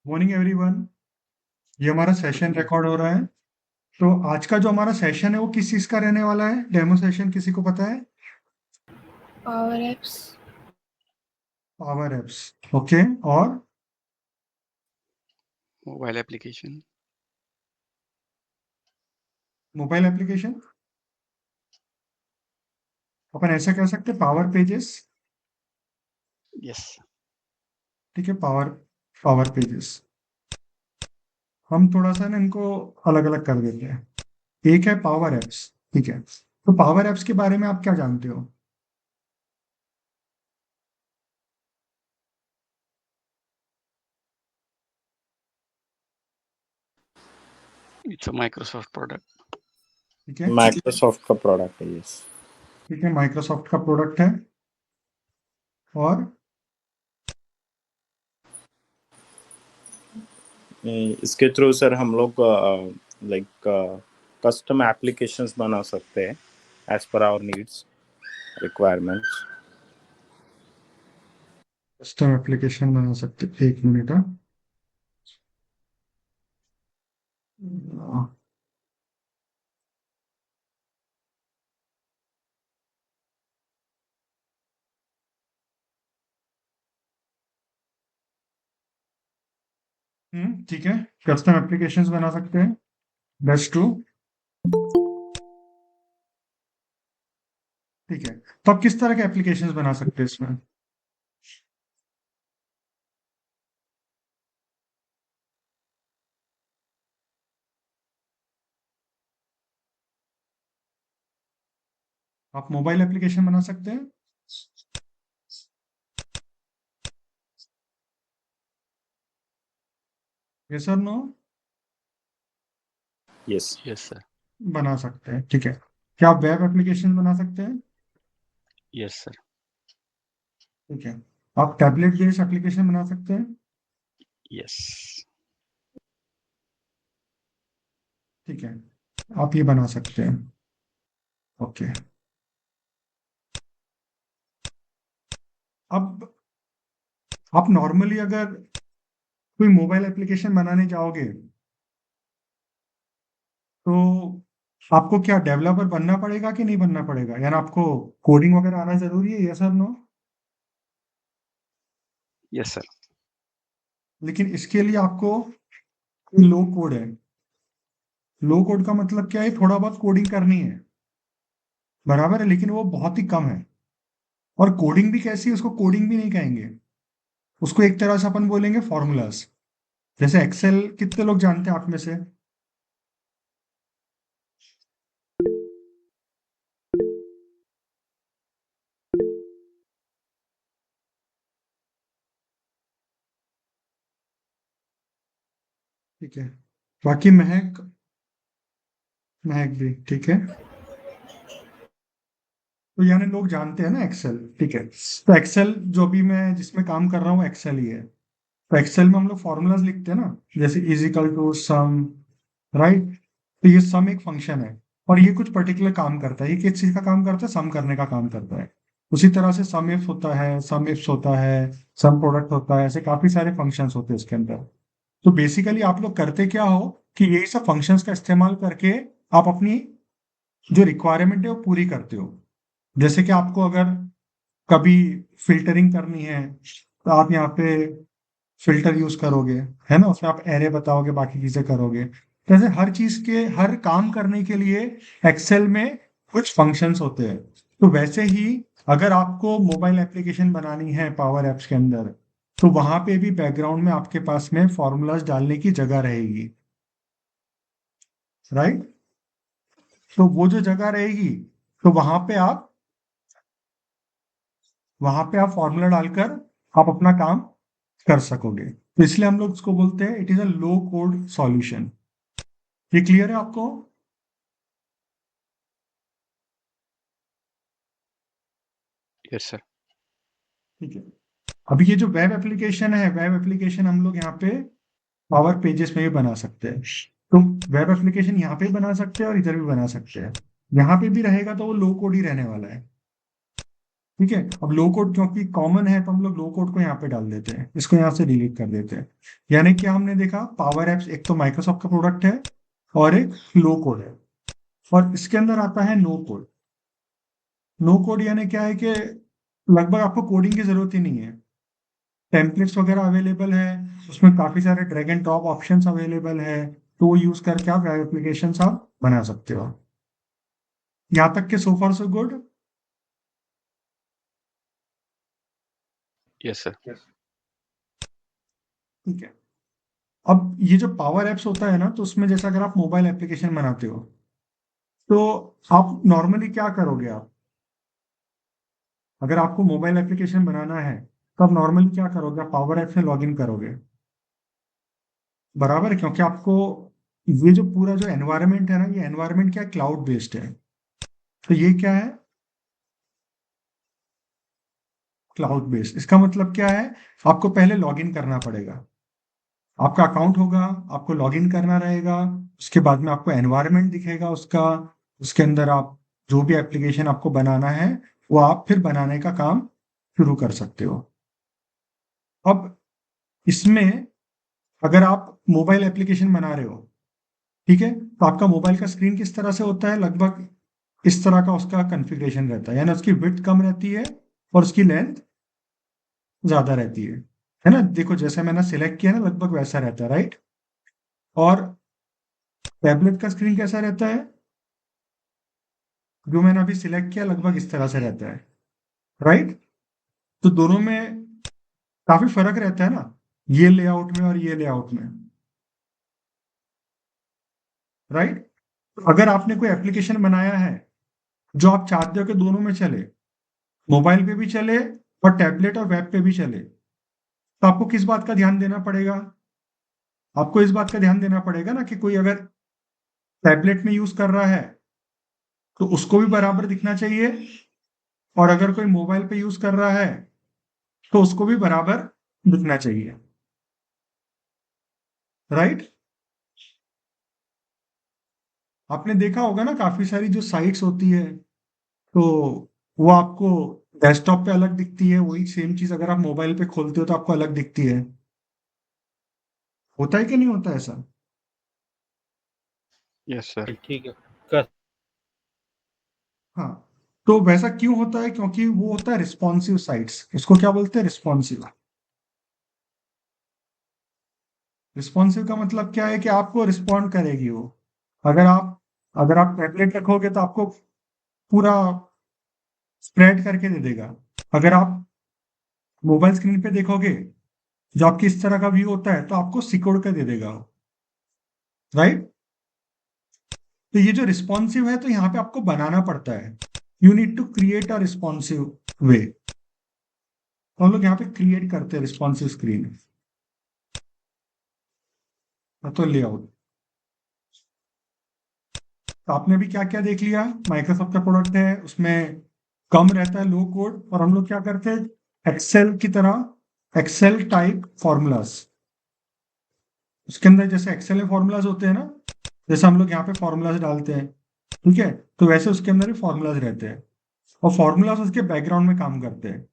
Morning everyone. ये हमारा session record हो रहा है। तो आज का जो हमारा सेशन है वो किस चीज़ का रहने वाला है? डेमो सेशन किसी को पता है? Power apps. Power apps. Okay. और मोबाइल एप्लीकेशन। Mobile application. अपन ऐसा कह सकते हैं पावर पेजेस। यस। ठीक है, पावर पावर पेजेस। हम थोड़ा सा ना इनको अलग अलग कर देते हैं। एक है पावर एप्स। ठीक है, तो पावर एप्स के बारे में आप क्या जानते हो? It's a Microsoft product. ठीक है, माइक्रोसॉफ्ट का प्रोडक्ट है। यस। ठीक है, माइक्रोसॉफ्ट का प्रोडक्ट है। और इसके थ्रू सर हम लोग लाइक कस्टम एप्लीकेशंस बना सकते हैं as per our needs requirements. Custom application बना सकते हैं। एक मिनट। हाँ। ठीक है, कस्टम एप्लीकेशंस बना सकते हैं। That's true. ठीक है, तो आप किस तरह के एप्लीकेशंस बना सकते हैं इसमें? आप मोबाइल एप्लीकेशन बना सकते हैं। यस और नो? यस। Yes sir. बना सकते हैं। ठीक है, क्या आप वेब एप्लीकेशन बना सकते हैं? Yes sir. ठीक है, आप टैबलेट बेस्ड एप्लीकेशन बना सकते हैं। यस। ठीक है, आप ये बना सकते हैं। ओके। अब आप नॉर्मली अगर कोई मोबाइल एप्लीकेशन बनाने जाओगे तो आपको क्या डेवलपर बनना पड़ेगा कि नहीं बनना पड़ेगा? यानी आपको कोडिंग वगैरह आना जरूरी है? यस और नो? Yes sir. लेकिन इसके लिए आपको लो कोड है। लो कोड का मतलब क्या है? थोड़ा बहुत कोडिंग करनी है, बराबर है, लेकिन वो बहुत ही कम है। और कोडिंग भी कैसी है, उसको कोडिंग भी नहीं कहेंगे। उसको एक तरह से अपन बोलेंगे फॉर्मूलाज। जैसे एक्सेल कितने लोग जानते हैं आप में से? ठीक है, बाकी महक महक भी ठीक है। तो यानी लोग जानते हैं ना एक्सेल। ठीक है, तो एक्सेल जो भी मैं जिसमें काम कर रहा हूँ एक्सेल ही है। तो एक्सेल में हम लोग फॉर्मूलाज लिखते हैं ना, जैसे is equal to sum, right? तो ये सम एक फंक्शन है और ये कुछ पर्टिकुलर काम करता है। ये किस चीज का काम करता है? सम करने का काम करता है। उसी तरह से सम इफ होता है, सम इफ्स होता है, सम प्रोडक्ट होता है, ऐसे काफी सारे फंक्शंस होते हैं इसके अंदर। तो बेसिकली आप लोग करते क्या हो कि यही सब फंक्शंस का इस्तेमाल करके आप अपनी जो रिक्वायरमेंट है वो पूरी करते हो। जैसे कि आपको अगर कभी फिल्टरिंग करनी है तो आप यहाँ पे फिल्टर यूज करोगे, है ना? उसमें आप एरे बताओगे, बाकी चीजें करोगे। तो ऐसे हर चीज के हर काम करने के लिए एक्सेल में कुछ फंक्शंस होते हैं। तो वैसे ही अगर आपको मोबाइल एप्लीकेशन बनानी है पावर एप्स के अंदर, तो वहां पे भी बैकग्राउंड में आपके पास में फॉर्मूलाज डालने की जगह रहेगी, राइट? तो वो जो जगह रहेगी, तो वहां पे आप फॉर्मूला डालकर आप अपना काम कर सकोगे। तो इसलिए हम लोग उसको बोलते हैं it is a low code solution. ये क्लियर है आपको? Yes sir. ठीक है, अभी ये जो वेब एप्लीकेशन है, वेब एप्लीकेशन हम लोग यहाँ पे पावर पेजेस में भी बना सकते हैं। तो वेब एप्लीकेशन यहाँ पे भी बना सकते हैं और इधर भी बना सकते हैं। यहाँ पे भी रहेगा तो वो लो कोड ही रहने वाला है। ठीक है। अब लो कोड क्योंकि कॉमन है तो हम लोग लो कोड को यहाँ पे डाल देते हैं, इसको यहाँ से डिलीट कर देते हैं। यानी क्या हमने देखा, पावर एप्स एक तो माइक्रोसॉफ्ट का प्रोडक्ट है और एक लो कोड है, और इसके अंदर आता है नो कोड। नो कोड यानी क्या है कि लगभग आपको कोडिंग की जरूरत ही नहीं है, टेम्पलेट्स वगैरह अवेलेबल है, उसमें काफी सारे drag and drop options available है, तो वो यूज करके आप वेब एप्लीकेशन आप बना सकते हो। यहाँ तक के सो फार सो गुड। Yes, sir. ठीक है। अब ये जो पावर एप्स होता है ना, तो उसमें जैसे अगर आप मोबाइल एप्लीकेशन बनाते हो तो आप नॉर्मली क्या करोगे, आप अगर आपको मोबाइल एप्लीकेशन बनाना है तो आप नॉर्मली क्या करोगे, आप पावर ऐप से लॉगिन करोगे, बराबर है? क्योंकि आपको ये जो पूरा जो एनवायरनमेंट है ना, ये एनवायरनमेंट क्या क्लाउड बेस्ड है, तो ये क्या है, क्लाउड बेस्ड। इसका मतलब क्या है, आपको पहले लॉगिन करना पड़ेगा, आपका अकाउंट होगा, आपको लॉगिन करना रहेगा, उसके बाद में आपको एनवायरनमेंट दिखेगा उसका, उसके अंदर आप जो भी एप्लीकेशन आपको बनाना है वो आप फिर बनाने का काम शुरू कर सकते हो। अब इसमें अगर आप मोबाइल एप्लीकेशन बना रहे हो, ठीक है, तो आपका मोबाइल का स्क्रीन किस तरह से होता है, लगभग इस तरह का उसका कॉन्फ़िगरेशन रहता है, यानी उसकी विड्थ कम रहती है और उसकी लेंथ ज्यादा रहती है ना? देखो जैसे मैंने सिलेक्ट किया ना, लगभग वैसा रहता है, राइट? और टैबलेट का स्क्रीन कैसा रहता है, जो मैंने अभी सिलेक्ट किया लगभग इस तरह से रहता है, राइट? तो दोनों में काफी फर्क रहता है ना, ये लेआउट में और ये लेआउट में, राइट? तो अगर आपने कोई एप्लीकेशन बनाया है जो आप चाहते हो कि दोनों में चले, मोबाइल पे भी चले और टैबलेट और वेब पे भी चले, तो आपको किस बात का ध्यान देना पड़ेगा, आपको इस बात का ध्यान देना पड़ेगा ना कि कोई अगर टैबलेट में यूज कर रहा है तो उसको भी बराबर दिखना चाहिए, और अगर कोई मोबाइल पे यूज कर रहा है तो उसको भी बराबर दिखना चाहिए, राइट? आपने देखा होगा ना, काफी सारी जो साइट्स होती है तो वो आपको डेस्कटॉप पे अलग दिखती है, वही सेम चीज अगर आप मोबाइल पे खोलते हो तो आपको अलग दिखती है। होता है कि नहीं होता ऐसा? Yes, sir. ठीक है कर हाँ, तो वैसा क्यों होता है, क्योंकि वो होता है रिस्पॉन्सिव साइट्स, इसको क्या बोलते हैं, रिस्पॉन्सिव। रिस्पॉन्सिव का मतलब क्या है कि आपको रिस्पॉन्ड करेगी वो। अगर आप अगर आप टैबलेट रखोगे तो आपको पूरा स्प्रेड करके दे देगा, अगर आप मोबाइल स्क्रीन पे देखोगे जो आपकी इस तरह का व्यू होता है तो आपको सिकोड़ कर दे देगा, राइट? तो ये जो रिस्पॉन्सिव है तो यहाँ पे आपको बनाना पड़ता है, you need to create a responsive way, तो हम लोग यहाँ पे क्रिएट करते हैं रिस्पॉन्सिव स्क्रीन, तो लेआउट। तो आपने भी क्या क्या देख लिया, माइक्रोसॉफ्ट का प्रोडक्ट है, उसमें कम रहता है लो कोड, और हम लोग क्या करते हैं, एक्सेल की तरह एक्सेल टाइप फॉर्मूलाज, उसके अंदर जैसे एक्सेल में फॉर्मूलाज होते हैं ना, जैसे हम लोग यहाँ पे फॉर्मूलाज डालते हैं, ठीक है, तो वैसे उसके अंदर भी फॉर्मूलाज रहते हैं, और फॉर्मूलाज उसके बैकग्राउंड में काम करते हैं,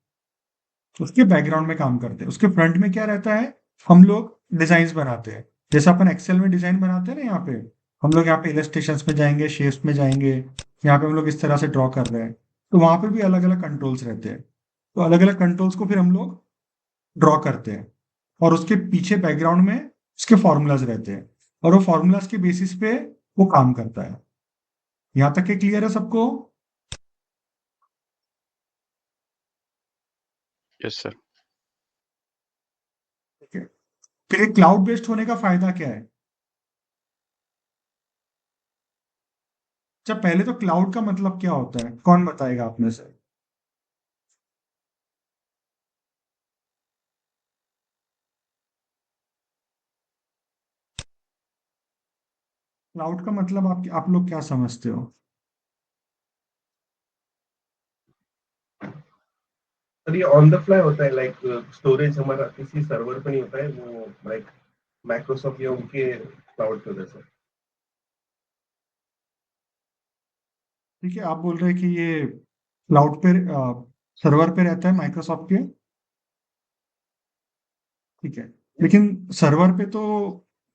उसके बैकग्राउंड में काम करते हैं, उसके फ्रंट में क्या रहता है, हम लोग डिजाइन बनाते हैं, जैसे अपन एक्सेल में डिजाइन बनाते हैं ना, यहाँ पे हम लोग यहाँ पे इलस्ट्रेशंस में जाएंगे, शेप्स में जाएंगे, यहाँ पे हम लोग इस तरह से ड्रॉ कर रहे हैं, तो वहां पे भी अलग अलग कंट्रोल्स रहते हैं, तो अलग अलग कंट्रोल्स को फिर हम लोग ड्रॉ करते हैं, और उसके पीछे बैकग्राउंड में उसके फॉर्मूलाज रहते हैं, और वो फॉर्मूलाज के बेसिस पे वो काम करता है। यहाँ तक के क्लियर है सबको? Yes, sir. ठीक है। फिर एक क्लाउड बेस्ड होने का फायदा क्या है? अच्छा, पहले तो क्लाउड का मतलब क्या होता है, कौन बताएगा आप में से? क्लाउड का मतलब आप लोग क्या समझते हो? सर ये ऑन द फ्लाई होता है, लाइक स्टोरेज हमारा किसी सर्वर पे नहीं होता है, वो लाइक माइक्रोसॉफ्ट या उनके क्लाउड पे होता है सर। ठीक है, आप बोल रहे हैं कि ये क्लाउड पे सर्वर पे रहता है माइक्रोसॉफ्ट के, ठीक है। लेकिन सर्वर पे तो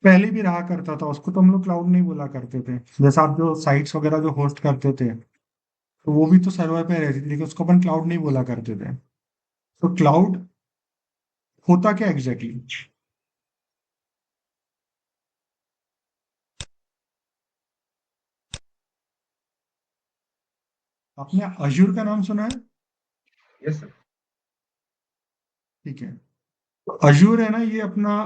पहले भी रहा करता था, उसको तो हम लोग क्लाउड नहीं बोला करते थे। जैसा आप जो साइट्स वगैरह जो होस्ट करते थे, तो वो भी तो सर्वर पे रहती थी, लेकिन उसको अपन क्लाउड नहीं बोला करते थे। तो क्लाउड होता क्या एग्जैक्टली? आपने अजूर का नाम सुना है? Yes sir. ठीक है। तो अजूर है ना, ये अपना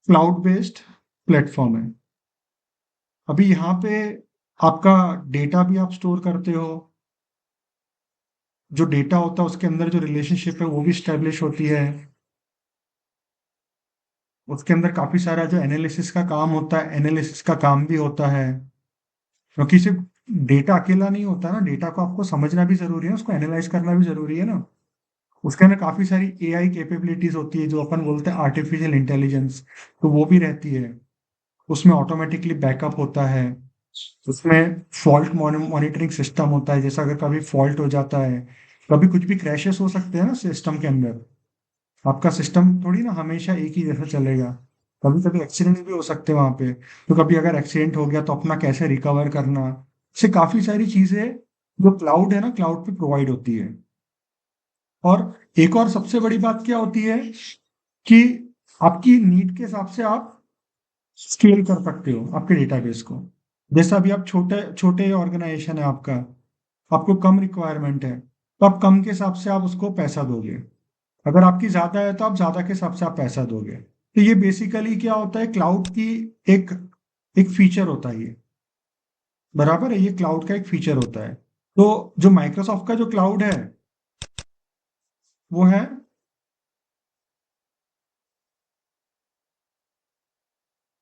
क्लाउड बेस्ड प्लेटफॉर्म है। अभी यहाँ पे आपका डेटा भी आप स्टोर करते हो, जो डेटा होता है उसके अंदर जो रिलेशनशिप है वो भी स्टैब्लिश होती है। उसके अंदर काफी सारा जो एनालिसिस का काम होता है, एनालिसिस का काम भी होता है। क्योंकि सिर्फ डेटा अकेला नहीं होता ना, डेटा को आपको समझना भी जरूरी है, उसको एनालाइज करना भी जरूरी है ना। उसके अंदर काफी सारी एआई कैपेबिलिटीज होती है, जो अपन बोलते हैं आर्टिफिशियल इंटेलिजेंस, तो वो भी रहती है। उसमें ऑटोमेटिकली बैकअप होता है। उसमें फॉल्ट मॉनिटरिंग सिस्टम होता है, जैसा अगर कभी फॉल्ट हो जाता है, कभी कुछ भी क्रैशेस हो सकते हैं ना सिस्टम के अंदर। आपका सिस्टम थोड़ी ना हमेशा एक ही जैसा चलेगा, कभी कभी एक्सीडेंट भी हो सकते हैं वहां पे। तो कभी अगर एक्सीडेंट हो गया तो अपना कैसे रिकवर करना, से काफी सारी चीजें जो क्लाउड है ना, क्लाउड पे प्रोवाइड होती है। और एक और सबसे बड़ी बात क्या होती है कि आपकी नीड के हिसाब से आप स्केल कर सकते हो आपके डेटाबेस को। जैसा अभी आप छोटे छोटे ऑर्गेनाइजेशन है आपका, आपको कम रिक्वायरमेंट है, तो आप कम के हिसाब से आप उसको पैसा दोगे। अगर आपकी ज्यादा है तो आप ज्यादा के हिसाब से आप पैसा दोगे। तो ये बेसिकली क्या होता है, क्लाउड की एक एक फीचर होता है ये। बराबर है, ये क्लाउड का एक फीचर होता है। तो जो माइक्रोसॉफ्ट का जो क्लाउड है वो है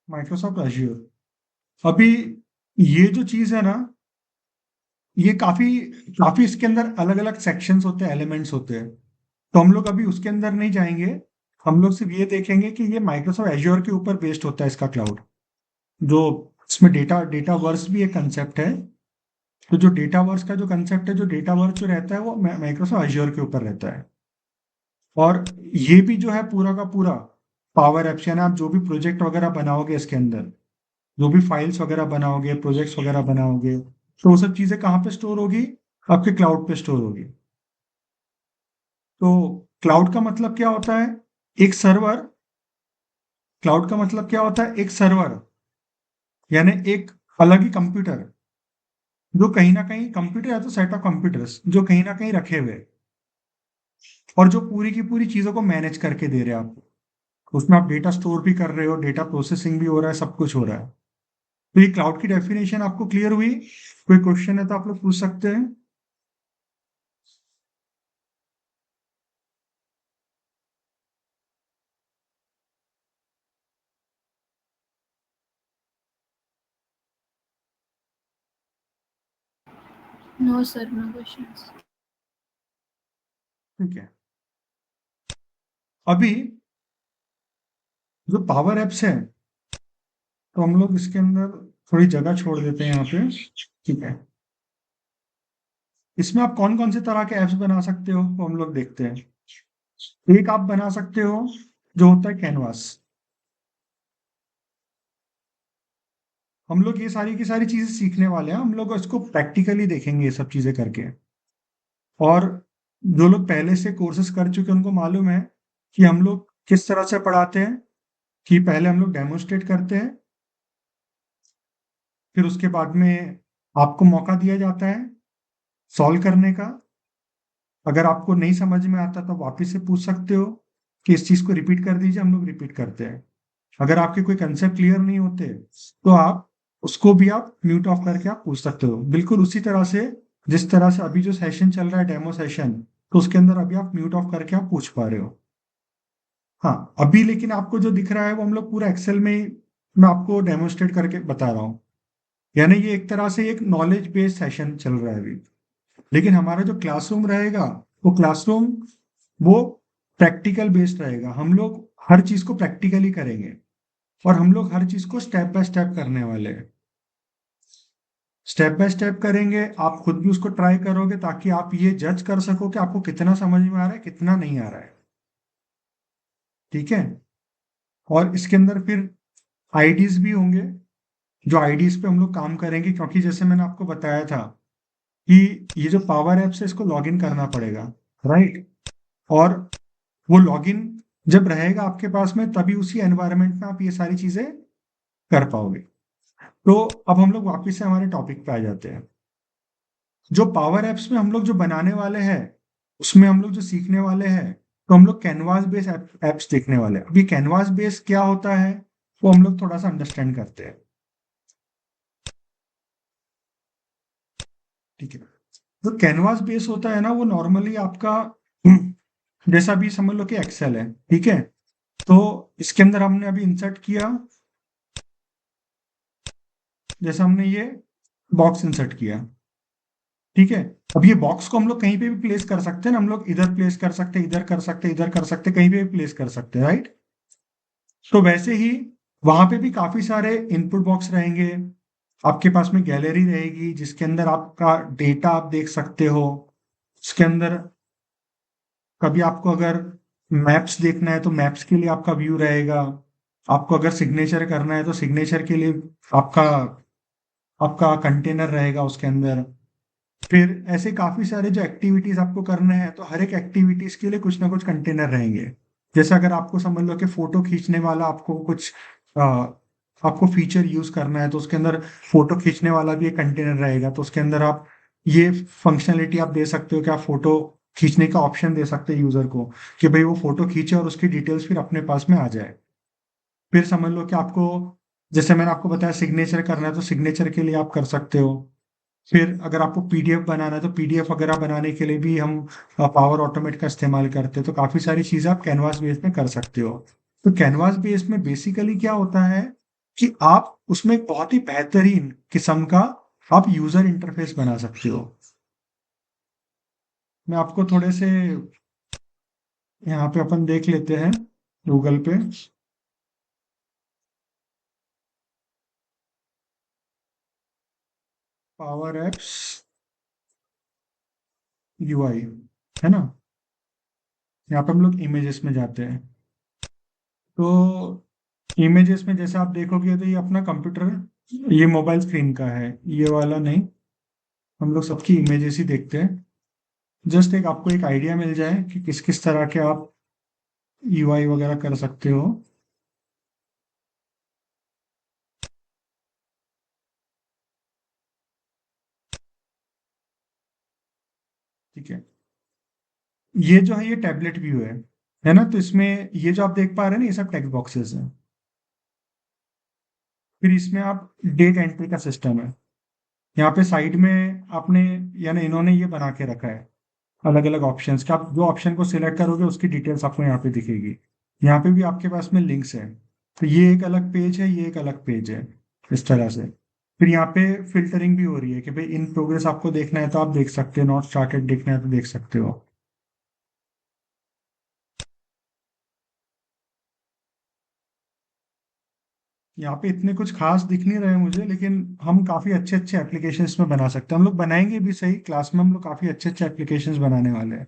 माइक्रोसॉफ्ट अज्योर। अभी ये जो चीज है ना, ये काफी काफी इसके अंदर अलग अलग सेक्शंस होते हैं, एलिमेंट्स होते हैं। तो हम लोग अभी उसके अंदर नहीं जाएंगे। हम लोग सिर्फ ये देखेंगे कि ये माइक्रोसॉफ्ट एज्योर के ऊपर बेस्ड होता है इसका क्लाउड। जो इसमें डेटा डेटा वर्स भी एक कंसेप्ट है। तो जो डेटा वर्स का जो कंसेप्ट है, जो डेटा वर्स जो रहता है वो माइक्रोसॉफ्ट एज्योर के ऊपर रहता है। और ये भी जो है पूरा का पूरा पावर एप्स, यानी आप जो भी प्रोजेक्ट वगैरह बनाओगे इसके अंदर, जो भी फाइल्स वगैरह बनाओगे, प्रोजेक्ट्स वगैरह बनाओगे, तो वो सब चीजें कहाँ पे स्टोर होगी? आपके क्लाउड पे स्टोर होगी। तो क्लाउड का मतलब क्या होता है? एक सर्वर। क्लाउड का मतलब क्या होता है? एक सर्वर, यानी एक अलग ही कंप्यूटर, जो कहीं ना कहीं कंप्यूटर या तो सेट ऑफ कंप्यूटर्स जो कहीं ना कहीं रखे हुए हैं, और जो पूरी की पूरी चीजों को मैनेज करके दे रहे हैं आपको। उसमें आप डेटा स्टोर भी कर रहे हो, डेटा प्रोसेसिंग भी हो रहा है, सब कुछ हो रहा है। तो ये क्लाउड की डेफिनेशन आपको क्लियर हुई? कोई क्वेश्चन है तो आप लोग पूछ सकते हैं। No, sir, no questions. ठीक है। अभी जो पावर एप्स है, तो हम लोग इसके अंदर थोड़ी जगह छोड़ देते हैं यहाँ पे, ठीक है। इसमें आप कौन कौन से तरह के एप्स बना सकते हो वो हम लोग देखते हैं। एक आप बना सकते हो जो होता है कैनवास। हम लोग ये सारी की सारी चीजें सीखने वाले हैं, हम लोग इसको प्रैक्टिकली देखेंगे ये सब चीजें करके। और जो लोग पहले से कोर्सेज कर चुके हैं उनको मालूम है कि हम लोग किस तरह से पढ़ाते हैं। कि पहले हम लोग डेमोन्स्ट्रेट करते हैं, फिर उसके बाद में आपको मौका दिया जाता है सॉल्व करने का। अगर आपको नहीं समझ में आता तो वापस से पूछ सकते हो कि इस चीज को रिपीट कर दीजिए, हम लोग रिपीट करते हैं। अगर आपके कोई कंसेप्ट क्लियर नहीं होते तो आप उसको भी आप म्यूट ऑफ करके आप पूछ सकते हो, बिल्कुल उसी तरह से जिस तरह से अभी जो सेशन चल रहा है डेमो सेशन, तो उसके अंदर अभी आप म्यूट ऑफ करके आप पूछ पा रहे हो। हाँ, अभी लेकिन आपको जो दिख रहा है वो हम लोग पूरा एक्सेल में मैं आपको डेमोन्स्ट्रेट करके बता रहा हूँ। यानी ये एक तरह से एक नॉलेज बेस्ड सेशन चल रहा है अभी। लेकिन हमारा जो क्लासरूम रहेगा, वो क्लासरूम वो प्रैक्टिकल बेस्ड रहेगा। हम लोग हर चीज को प्रैक्टिकली करेंगे, और हम लोग हर चीज को स्टेप बाय स्टेप करने वाले हैं। स्टेप बाय स्टेप करेंगे, आप खुद भी उसको ट्राई करोगे ताकि आप ये जज कर सको कि आपको कितना समझ में आ रहा है, कितना नहीं आ रहा है। ठीक है। और इसके अंदर फिर आईडीज भी होंगे, जो आईडीज पे हम लोग काम करेंगे, क्योंकि जैसे मैंने आपको बताया था कि ये जो पावर ऐप्स है इसको लॉगिन करना पड़ेगा, राइट। और वो लॉगिन जब रहेगा आपके पास में तभी उसी एनवायरनमेंट में आप ये सारी चीजें कर पाओगे। तो अब हम लोग वापस से हमारे टॉपिक पे आ जाते हैं। जो पावर एप्स में हम लोग जो बनाने वाले हैं, उसमें हम लोग जो सीखने वाले हैं, तो हम लोग कैनवास बेस एप्स देखने वाले हैं। अभी कैनवास बेस क्या होता है वो हम लोग थोड़ा सा अंडरस्टैंड करते हैं। ठीक है। तो कैनवास बेस होता है ना, वो नॉर्मली आपका जैसा भी समझ लो कि एक्सेल है। ठीक है। तो इसके अंदर हमने अभी इंसर्ट किया, जैसा हमने ये बॉक्स इंसर्ट किया। ठीक है। अब ये बॉक्स को हम लोग कहीं पे भी प्लेस कर सकते हैं ना, हम लोग इधर प्लेस कर सकते हैं, इधर कर सकते हैं, इधर कर सकते हैं, कहीं पे भी प्लेस कर सकते हैं, राइट। तो वैसे ही वहां पे भी काफी सारे इनपुट बॉक्स रहेंगे। आपके पास में गैलरी रहेगी जिसके अंदर आपका डेटा आप देख सकते हो। उसके अंदर कभी आपको अगर मैप्स देखना है तो मैप्स के लिए आपका व्यू रहेगा। आपको अगर सिग्नेचर करना है तो सिग्नेचर के लिए आपका आपका कंटेनर रहेगा उसके अंदर। फिर ऐसे काफी सारे जो एक्टिविटीज आपको करने हैं, तो हर एक एक्टिविटीज के लिए कुछ ना कुछ कंटेनर रहेंगे। जैसे अगर आपको समझ लो कि फोटो खींचने वाला आपको कुछ आपको फीचर यूज करना है, तो उसके अंदर फोटो खींचने वाला भी एक कंटेनर रहेगा। तो उसके अंदर आप ये फंक्शनलिटी आप दे सकते हो कि आप फोटो खींचने का ऑप्शन दे सकते हैं यूजर को, कि भाई वो फोटो खींचे और उसकी डिटेल्स फिर अपने पास में आ जाए। फिर समझ लो कि आपको, जैसे मैंने आपको बताया, सिग्नेचर करना है तो सिग्नेचर के लिए आप कर सकते हो। फिर अगर आपको पीडीएफ बनाना है तो पीडीएफ वगैरह बनाने के लिए भी हम पावर ऑटोमेट का इस्तेमाल करते हैं। तो काफी सारी चीजें आप कैनवास बेस में कर सकते हो। तो कैनवास बेस में बेसिकली क्या होता है कि आप उसमें एक बहुत ही बेहतरीन किस्म का आप यूजर इंटरफेस बना सकते हो। मैं आपको थोड़े से यहाँ पे अपन देख लेते हैं गूगल पे। पावर एप्स यूआई है ना। यहाँ पे हम लोग इमेजेस में जाते हैं। तो इमेजेस में जैसे आप देखोगे तो ये अपना कंप्यूटर, ये मोबाइल स्क्रीन का है, ये वाला नहीं। हम लोग सबकी इमेजेस ही देखते हैं। जस्ट एक आपको एक आइडिया मिल जाए कि किस किस तरह के आप यूआई वगैरह कर सकते हो। ठीक है। ये जो है ये टैबलेट व्यू है ना। तो इसमें ये जो आप देख पा रहे हैं ना, ये सब टेक्स्ट बॉक्सेस हैं। फिर इसमें आप डेट एंट्री का सिस्टम है। यहाँ पे साइड में आपने, यानी इन्होंने ये बना के रखा है अलग अलग ऑप्शंस के। आप जो ऑप्शन को सिलेक्ट करोगे उसकी डिटेल्स आपको यहाँ पे दिखेगी। यहाँ पे भी आपके पास में लिंक्स है। तो ये एक अलग पेज है, ये एक अलग पेज है, इस तरह से। फिर यहाँ पे फिल्टरिंग भी हो रही है कि भाई इन प्रोग्रेस आपको देखना है तो आप देख सकते हो, नॉट स्टार्टेड देखना है तो देख सकते हो। यहाँ पे इतने कुछ खास दिख नहीं रहे मुझे, लेकिन हम काफी अच्छे अच्छे एप्लीकेशंस में बना सकते हैं। हम लोग बनाएंगे भी सही, क्लास में हम लोग काफी अच्छे अच्छे एप्लीकेशंस बनाने वाले हैं।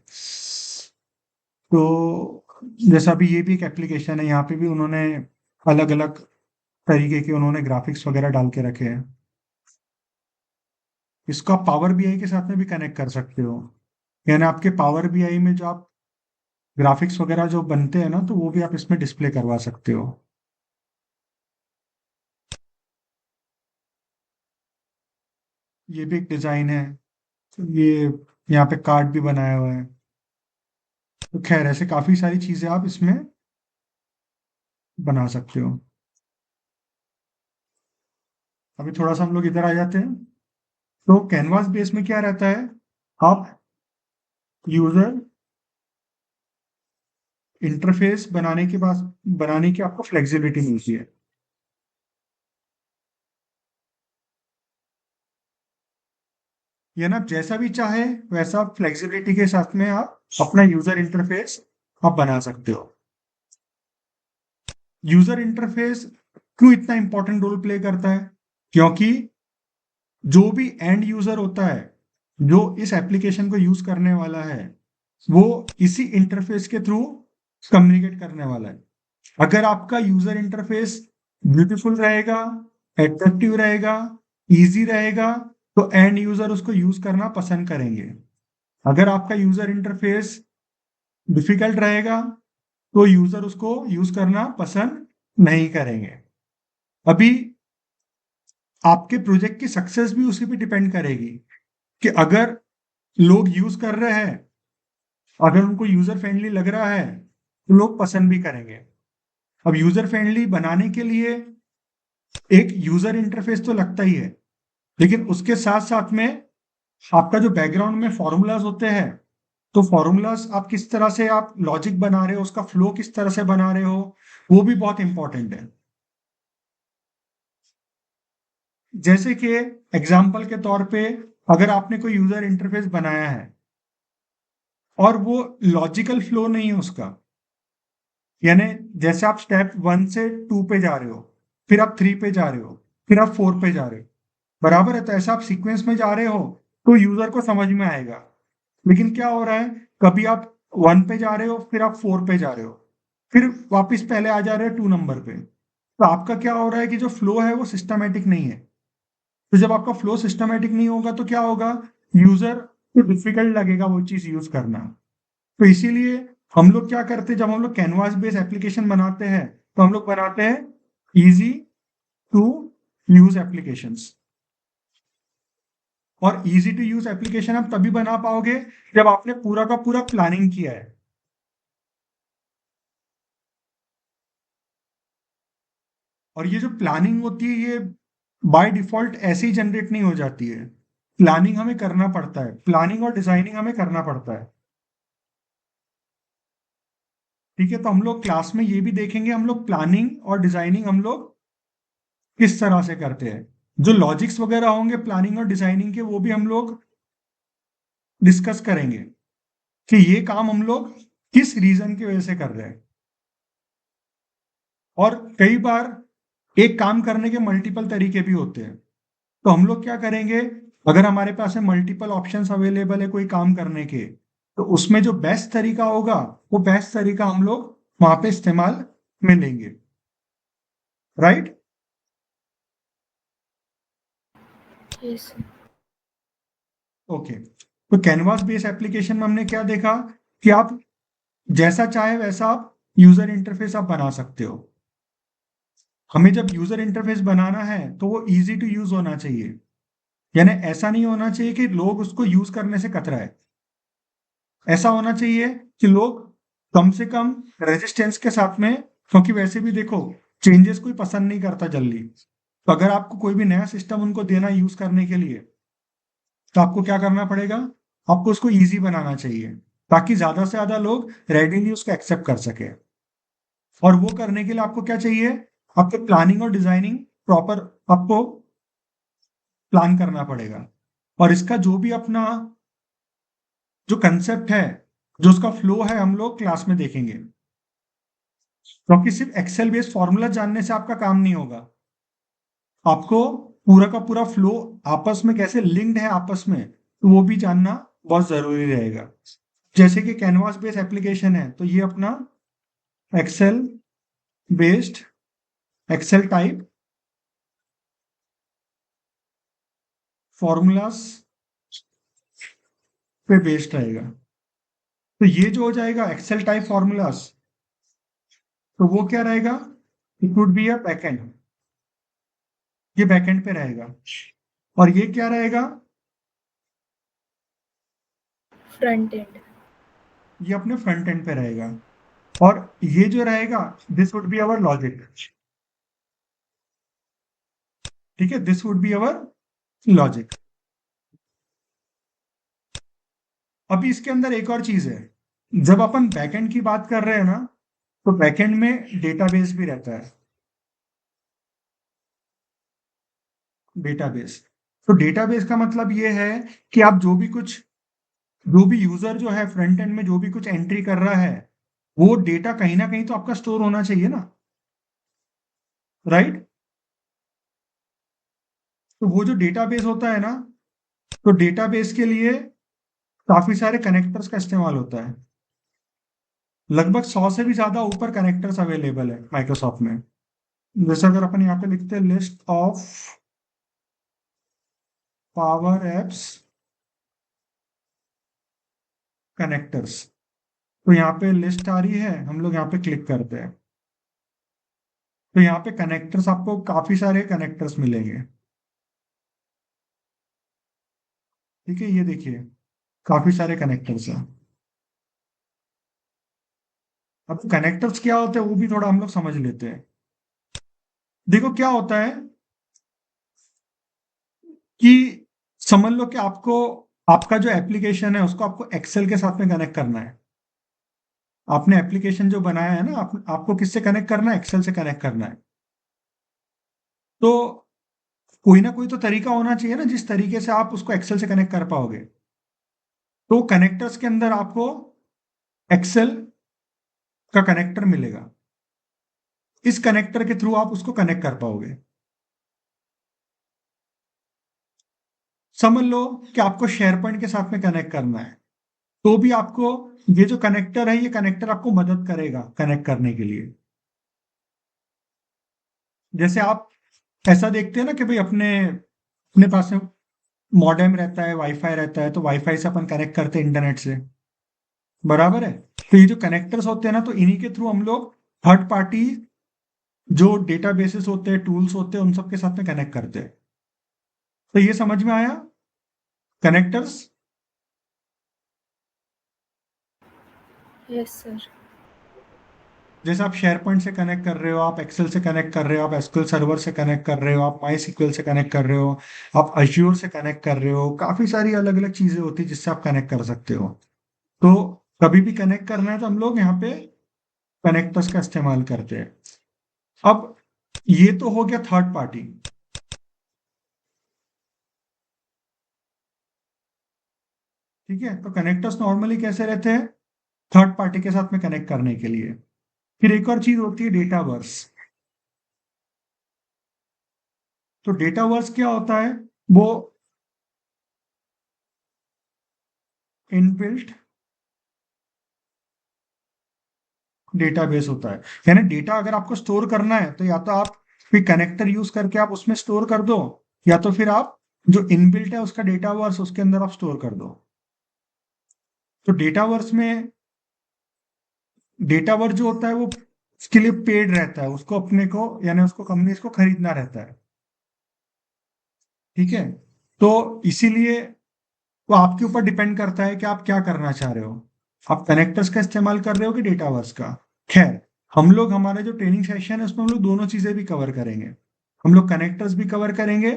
तो जैसा अभी ये भी एक एप्लीकेशन है, यहाँ पे भी उन्होंने अलग अलग तरीके के उन्होंने ग्राफिक्स वगैरह डाल के रखे हैं। इसको आप पावर बीआई के साथ में भी कनेक्ट कर सकते हो। यानी आपके पावर बीआई में जो आप ग्राफिक्स वगैरह जो बनते हैं ना, तो वो भी आप इसमें डिस्प्ले करवा सकते हो। ये भी एक डिजाइन है। ये यहाँ पे कार्ड भी बनाया हुआ है। तो खैर ऐसे काफी सारी चीजें आप इसमें बना सकते हो। अभी थोड़ा सा हम लोग इधर आ जाते हैं। तो कैनवास बेस में क्या रहता है, आप यूजर इंटरफेस बनाने की आपको फ्लेक्सिबिलिटी मिलती है। ये ना जैसा भी चाहे वैसा फ्लेक्सिबिलिटी के साथ में आप अपना यूजर इंटरफेस आप बना सकते हो। यूजर इंटरफेस क्यों इतना इंपॉर्टेंट रोल प्ले करता है? क्योंकि जो भी एंड यूजर होता है जो इस एप्लीकेशन को यूज करने वाला है वो इसी इंटरफेस के थ्रू कम्युनिकेट करने वाला है। अगर आपका यूजर इंटरफेस ब्यूटीफुल रहेगा, एट्रैक्टिव रहेगा, इजी रहेगा, तो एंड यूजर उसको यूज करना पसंद करेंगे। अगर आपका यूजर इंटरफेस डिफिकल्ट रहेगा तो यूजर उसको यूज करना पसंद नहीं करेंगे। अभी आपके प्रोजेक्ट की सक्सेस भी उसी पे डिपेंड करेगी कि अगर लोग यूज कर रहे हैं, अगर उनको यूजर फ्रेंडली लग रहा है तो लोग पसंद भी करेंगे। अब यूजर फ्रेंडली बनाने के लिए एक यूजर इंटरफेस तो लगता ही है, लेकिन उसके साथ साथ में आपका जो बैकग्राउंड में फॉर्मूलाज होते हैं, तो फॉर्मूलाज आप किस तरह से आप लॉजिक बना रहे हो, उसका फ्लो किस तरह से बना रहे हो, वो भी बहुत इंपॉर्टेंट है। जैसे कि एग्जाम्पल के तौर पे अगर आपने कोई यूजर इंटरफेस बनाया है और वो लॉजिकल फ्लो नहीं है उसका, यानी जैसे आप स्टेप 1 से 2 पे जा रहे हो, फिर आप 3 पे जा रहे हो, फिर आप 4 पे जा रहे हो, बराबर है, तो ऐसा आप सीक्वेंस में जा रहे हो तो यूजर को समझ में आएगा। लेकिन क्या हो रहा है, कभी आप 1 पे जा रहे हो, फिर आप 4 पे जा रहे हो, फिर वापस पहले आ जा रहे हो 2 नंबर पे, तो आपका क्या हो रहा है कि जो फ्लो है वो सिस्टमेटिक नहीं है। तो जब आपका फ्लो सिस्टमेटिक नहीं होगा तो क्या होगा, यूजर को डिफिकल्ट लगेगा वो चीज यूज करना। तो इसीलिए हम लोग क्या करते हैं, जब हम लोग कैनवास बेस्ड एप्लीकेशन बनाते हैं तो हम लोग बनाते हैं इजी टू यूज एप्लीकेशंस। और इजी टू यूज एप्लीकेशन आप तभी बना पाओगे जब आपने पूरा का पूरा प्लानिंग किया है। और ये जो प्लानिंग होती है ये बाय डिफॉल्ट ऐसे ही जनरेट नहीं हो जाती है, प्लानिंग हमें करना पड़ता है, प्लानिंग और डिजाइनिंग हमें करना पड़ता है। ठीक है, तो हम लोग क्लास में ये भी देखेंगे हम लोग प्लानिंग और डिजाइनिंग हम लोग किस तरह से करते हैं। जो लॉजिक्स वगैरह होंगे प्लानिंग और डिजाइनिंग के वो भी हम लोग डिस्कस करेंगे कि ये काम हम लोग किस रीजन की वजह से कर रहे हैं। और कई बार एक काम करने के मल्टीपल तरीके भी होते हैं, तो हम लोग क्या करेंगे, अगर हमारे पास में मल्टीपल ऑप्शंस अवेलेबल है कोई काम करने के, तो उसमें जो बेस्ट तरीका होगा वो बेस्ट तरीका हम लोग वहां पे इस्तेमाल में लेंगे। राइट? Yes, sir. ओके, तो कैनवास बेस्ड एप्लीकेशन में हमने क्या देखा कि आप जैसा चाहे वैसा आप यूजर इंटरफेस आप बना सकते हो। हमें जब यूजर इंटरफेस बनाना है तो वो इजी टू यूज होना चाहिए, यानी ऐसा नहीं होना चाहिए कि लोग उसको यूज करने से कतराए। ऐसा होना चाहिए कि लोग कम से कम रेजिस्टेंस के साथ में, क्योंकि वैसे भी देखो चेंजेस कोई पसंद नहीं करता जल्दी, तो अगर आपको कोई भी नया सिस्टम उनको देना यूज करने के लिए तो आपको क्या करना पड़ेगा, आपको उसको इजी बनाना चाहिए ताकि ज्यादा से ज्यादा लोग रेडीली उसको एक्सेप्ट कर सके। और वो करने के लिए आपको क्या चाहिए, आपको प्लानिंग और डिजाइनिंग प्रॉपर आपको प्लान करना पड़ेगा। और इसका जो भी अपना जो कंसेप्ट है, जो उसका फ्लो है, हम लोग क्लास में देखेंगे, क्योंकि सिर्फ एक्सेल बेस्ड फॉर्मूला जानने से आपका काम नहीं होगा। आपको पूरा का पूरा फ्लो आपस में कैसे लिंक्ड है आपस में, तो वो भी जानना बहुत जरूरी रहेगा। जैसे कि कैनवास बेस्ड एप्लीकेशन है तो ये अपना Excel based, Excel type formulas पे बेस्ड रहेगा। तो ये जो हो जाएगा एक्सेल टाइप फॉर्मूलाज, तो वो क्या रहेगा, it would be a backend, ये बैकएंड पे रहेगा। और ये क्या रहेगा, Front end. ये अपने फ्रंट एंड पे रहेगा। और ये जो रहेगा this would be our logic. ठीक है, this would be our logic. अभी इसके अंदर एक और चीज है, जब अपन बैकएंड की बात कर रहे हैं ना, तो बैकएंड में डेटाबेस भी रहता है, डेटाबेस। तो डेटाबेस का मतलब ये है कि आप जो भी यूजर जो है फ्रंट एंड में जो भी कुछ एंट्री कर रहा है, वो डेटा कहीं ना कहीं तो आपका स्टोर होना चाहिए ना, राइट? तो तो वो जो डेटाबेस होता है ना, तो डेटाबेस के लिए काफी सारे कनेक्टर्स का इस्तेमाल होता है। लगभग 100 से भी ज्यादा ऊपर कनेक्टर्स अवेलेबल है माइक्रोसॉफ्ट में। जैसे अगर अपन यहाँ पे लिखते हैं list of power apps connectors, तो यहाँ पे लिस्ट आ रही है, हम लोग यहाँ पे क्लिक करते हैं तो यहाँ पे कनेक्टर्स, आपको काफी सारे कनेक्टर्स मिलेंगे। ठीक है, ये देखिए काफी सारे कनेक्टर्स हैं। अब कनेक्टर्स क्या होते हैं वो भी थोड़ा हम लोग समझ लेते हैं। देखो क्या होता है कि समझ लो कि आपको आपका जो एप्लीकेशन है उसको आपको एक्सेल के साथ में कनेक्ट करना है। आपने एप्लीकेशन जो बनाया है ना, आपको किससे कनेक्ट करना है? एक्सेल से कनेक्ट करना है। तो कोई ना कोई तो तरीका होना चाहिए ना जिस तरीके से आप उसको एक्सेल से कनेक्ट कर पाओगे। तो कनेक्टर्स के अंदर आपको एक्सेल का कनेक्टर मिलेगा, इस कनेक्टर के थ्रू आप उसको कनेक्ट कर पाओगे। समझ लो कि आपको शेयरपॉइंट के साथ में कनेक्ट करना है, तो भी आपको ये जो कनेक्टर है, ये कनेक्टर आपको मदद करेगा कनेक्ट करने के लिए। जैसे आप ऐसा देखते हैं ना कि भाई अपने अपने पास में मॉडेम रहता है, वाईफाई रहता है, तो वाईफाई से अपन कनेक्ट करते हैं इंटरनेट से, बराबर है। तो ये जो कनेक्टर्स होते हैं ना, तो इन्हीं के थ्रू हम लोग थर्ड पार्टी जो डेटाबेसेस होते हैं, टूल्स होते हैं, उन सब के साथ में कनेक्ट करते हैं। तो ये समझ में आया कनेक्टर्स? Yes, sir. जैसे आप शेयरपॉइंट से कनेक्ट कर रहे हो, आप एक्सेल से कनेक्ट कर रहे हो, आप एसक्यूएल सर्वर से कनेक्ट कर रहे हो, आप माई सीक्वल से कनेक्ट कर रहे हो, आप अज्योर से कनेक्ट कर रहे हो, काफी सारी अलग अलग चीजें होती है जिससे आप कनेक्ट कर सकते हो। तो कभी भी कनेक्ट करना है तो हम लोग यहाँ पे कनेक्टर्स का इस्तेमाल करते हैं। अब ये तो हो गया थर्ड पार्टी। ठीक है, तो कनेक्टर्स नॉर्मली कैसे रहते हैं? थर्ड पार्टी के साथ में कनेक्ट करने के लिए। फिर एक और चीज होती है डेटावर्स। तो डेटावर्स क्या होता है? वो इनबिल्ट डेटाबेस होता है। यानी डेटा अगर आपको स्टोर करना है तो या तो आप कोई कनेक्टर यूज करके आप उसमें स्टोर कर दो, या तो फिर आप जो इनबिल्ट है उसका डेटावर्स उसके अंदर आप स्टोर कर दो। तो डेटावर्स में डेटावर्स जो होता है वो उसके लिए पेड रहता है, उसको अपने को यानी उसको कंपनीज को खरीदना रहता है। ठीक है, तो इसीलिए वो आपके ऊपर डिपेंड करता है कि आप क्या करना चाह रहे हो, आप कनेक्टर्स का इस्तेमाल कर रहे हो कि डेटावर्स का। खैर, हम लोग हमारा जो ट्रेनिंग सेशन है उसमें हम लोग दोनों चीजें भी कवर करेंगे। हम लोग कनेक्टर्स भी कवर करेंगे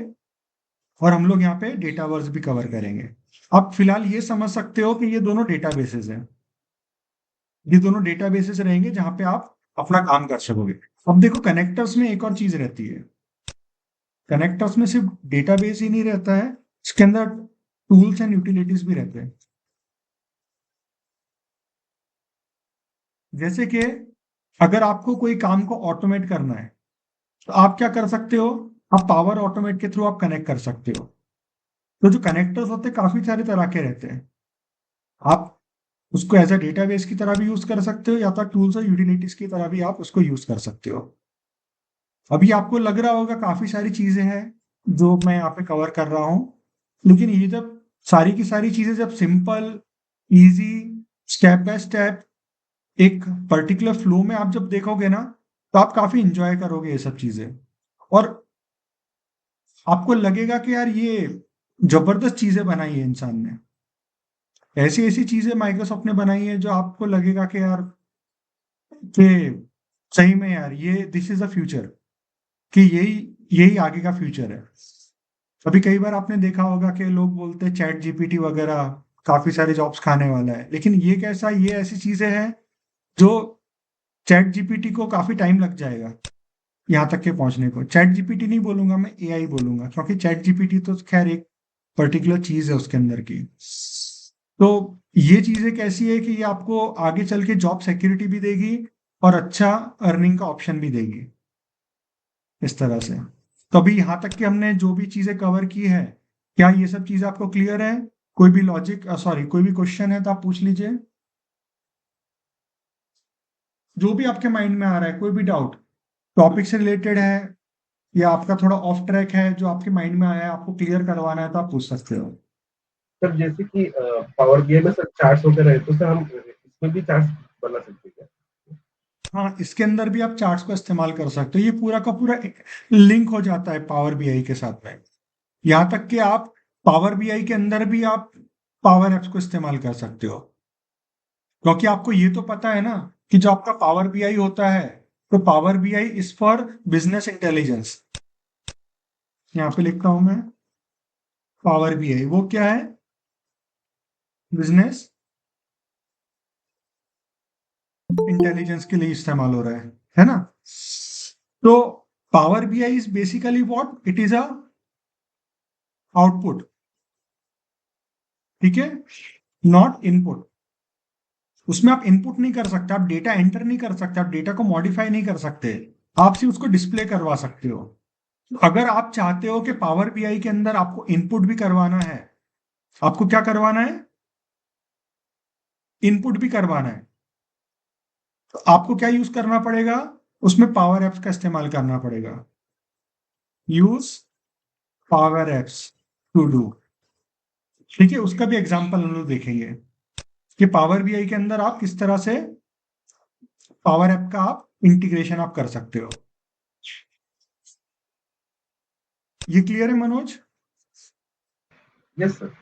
और हम लोग यहाँ पे डेटावर्स भी कवर करेंगे। आप फिलहाल ये समझ सकते हो कि ये दोनों डेटाबेसेस हैं, ये दोनों डेटाबेसेस रहेंगे जहां पे आप अपना काम कर सकोगे। अब देखो कनेक्टर्स में एक और चीज रहती है। कनेक्टर्स में सिर्फ डेटाबेस ही नहीं रहता है, इसके अंदर टूल्स एंड यूटिलिटीज भी रहते हैं। जैसे कि अगर आपको कोई काम को ऑटोमेट करना है तो आप क्या कर सकते हो? आप पावर ऑटोमेट के थ्रू आप कनेक्ट कर सकते हो। तो जो कनेक्टर्स होते हैं काफी सारे तरह के रहते हैं। आप उसको एज अ डेटाबेस की तरह भी यूज कर सकते हो, या तो टूल्स और यूटिलिटीज की तरह भी आप उसको यूज कर सकते हो। अभी आपको लग रहा होगा काफी सारी चीजें हैं जो मैं यहाँ पे कवर कर रहा हूँ, लेकिन ये जब सारी की सारी चीजें जब simple, easy, step by step एक पर्टिकुलर फ्लो में आप जब देखोगे ना, तो आप काफी इंजॉय करोगे ये सब चीजें, और आपको लगेगा कि यार ये जबरदस्त चीजें बनाई है इंसान ने। ऐसी ऐसी चीजें माइक्रोसॉफ्ट ने बनाई है जो आपको लगेगा कि यार कि सही में यार ये दिस इज द फ्यूचर, कि यही यही आगे का फ्यूचर है। अभी कई बार आपने देखा होगा कि लोग बोलते हैं चैट जीपीटी वगैरह काफी सारे जॉब्स खाने वाला है, लेकिन ये कैसा, ये ऐसी चीजें हैं जो चैट जीपीटी को काफी टाइम लग जाएगा यहाँ तक के पहुंचने को। चैट जीपीटी नहीं बोलूंगा मैं, एआई बोलूंगा, क्योंकि चैट जीपीटी तो खैर एक पर्टिकुलर चीज है उसके अंदर की। तो ये चीजें कैसी है कि ये आपको आगे चल के जॉब सिक्योरिटी भी देगी और अच्छा अर्निंग का ऑप्शन भी देगी, इस तरह से। तो अभी यहाँ तक कि हमने जो भी चीजें कवर की है, क्या ये सब चीजें आपको क्लियर है? कोई भी लॉजिक सॉरी कोई भी क्वेश्चन है तो आप पूछ लीजिए, जो भी आपके माइंड में आ रहा है, कोई भी डाउट टॉपिक से रिलेटेड है या आपका थोड़ा ऑफ ट्रैक है, जो आपके माइंड में आया है आपको क्लियर करवाना है तो आप पूछ सकते हो। सर जैसे कि पावर बीआई में सर चार्ट्स वगैरह है, तो सर हम इसमें भी चार्ट्स बना सकते हैं क्या? हाँ, इसके अंदर भी आप चार्ट्स को इस्तेमाल कर सकते हो, ये पूरा का पूरा लिंक हो जाता है पावर बीआई के साथ में। यहाँ तक कि आप पावर बीआई के अंदर भी आप पावर एप्स को इस्तेमाल कर सकते हो, क्योंकि आपको ये तो पता है ना कि जो आपका पावर बीआई होता है, तो power BI is for business intelligence. यहाँ पे लिखता हूं मैं पावर बीआई, वो क्या है? बिजनेस इंटेलिजेंस के लिए इस्तेमाल हो रहा है ना? तो power BI is basically what it is a output, ठीक है, नॉट इनपुट। उसमें आप इनपुट नहीं कर सकते, आप डेटा एंटर नहीं कर सकते, आप डेटा को मॉडिफाई नहीं कर सकते, आप सिर्फ उसको डिस्प्ले करवा सकते हो। अगर आप चाहते हो कि पावर बीआई के अंदर आपको इनपुट भी करवाना है, आपको क्या करवाना है? इनपुट भी करवाना है, तो आपको क्या यूज करना पड़ेगा? उसमें पावर एप्स का इस्तेमाल करना पड़ेगा। Use Power apps to do, ठीक है, उसका भी एग्जांपल हम लोग देखेंगे कि पावर बीआई के अंदर आप किस तरह से पावर ऐप का आप इंटीग्रेशन आप कर सकते हो। ये क्लियर है मनोज? Yes sir.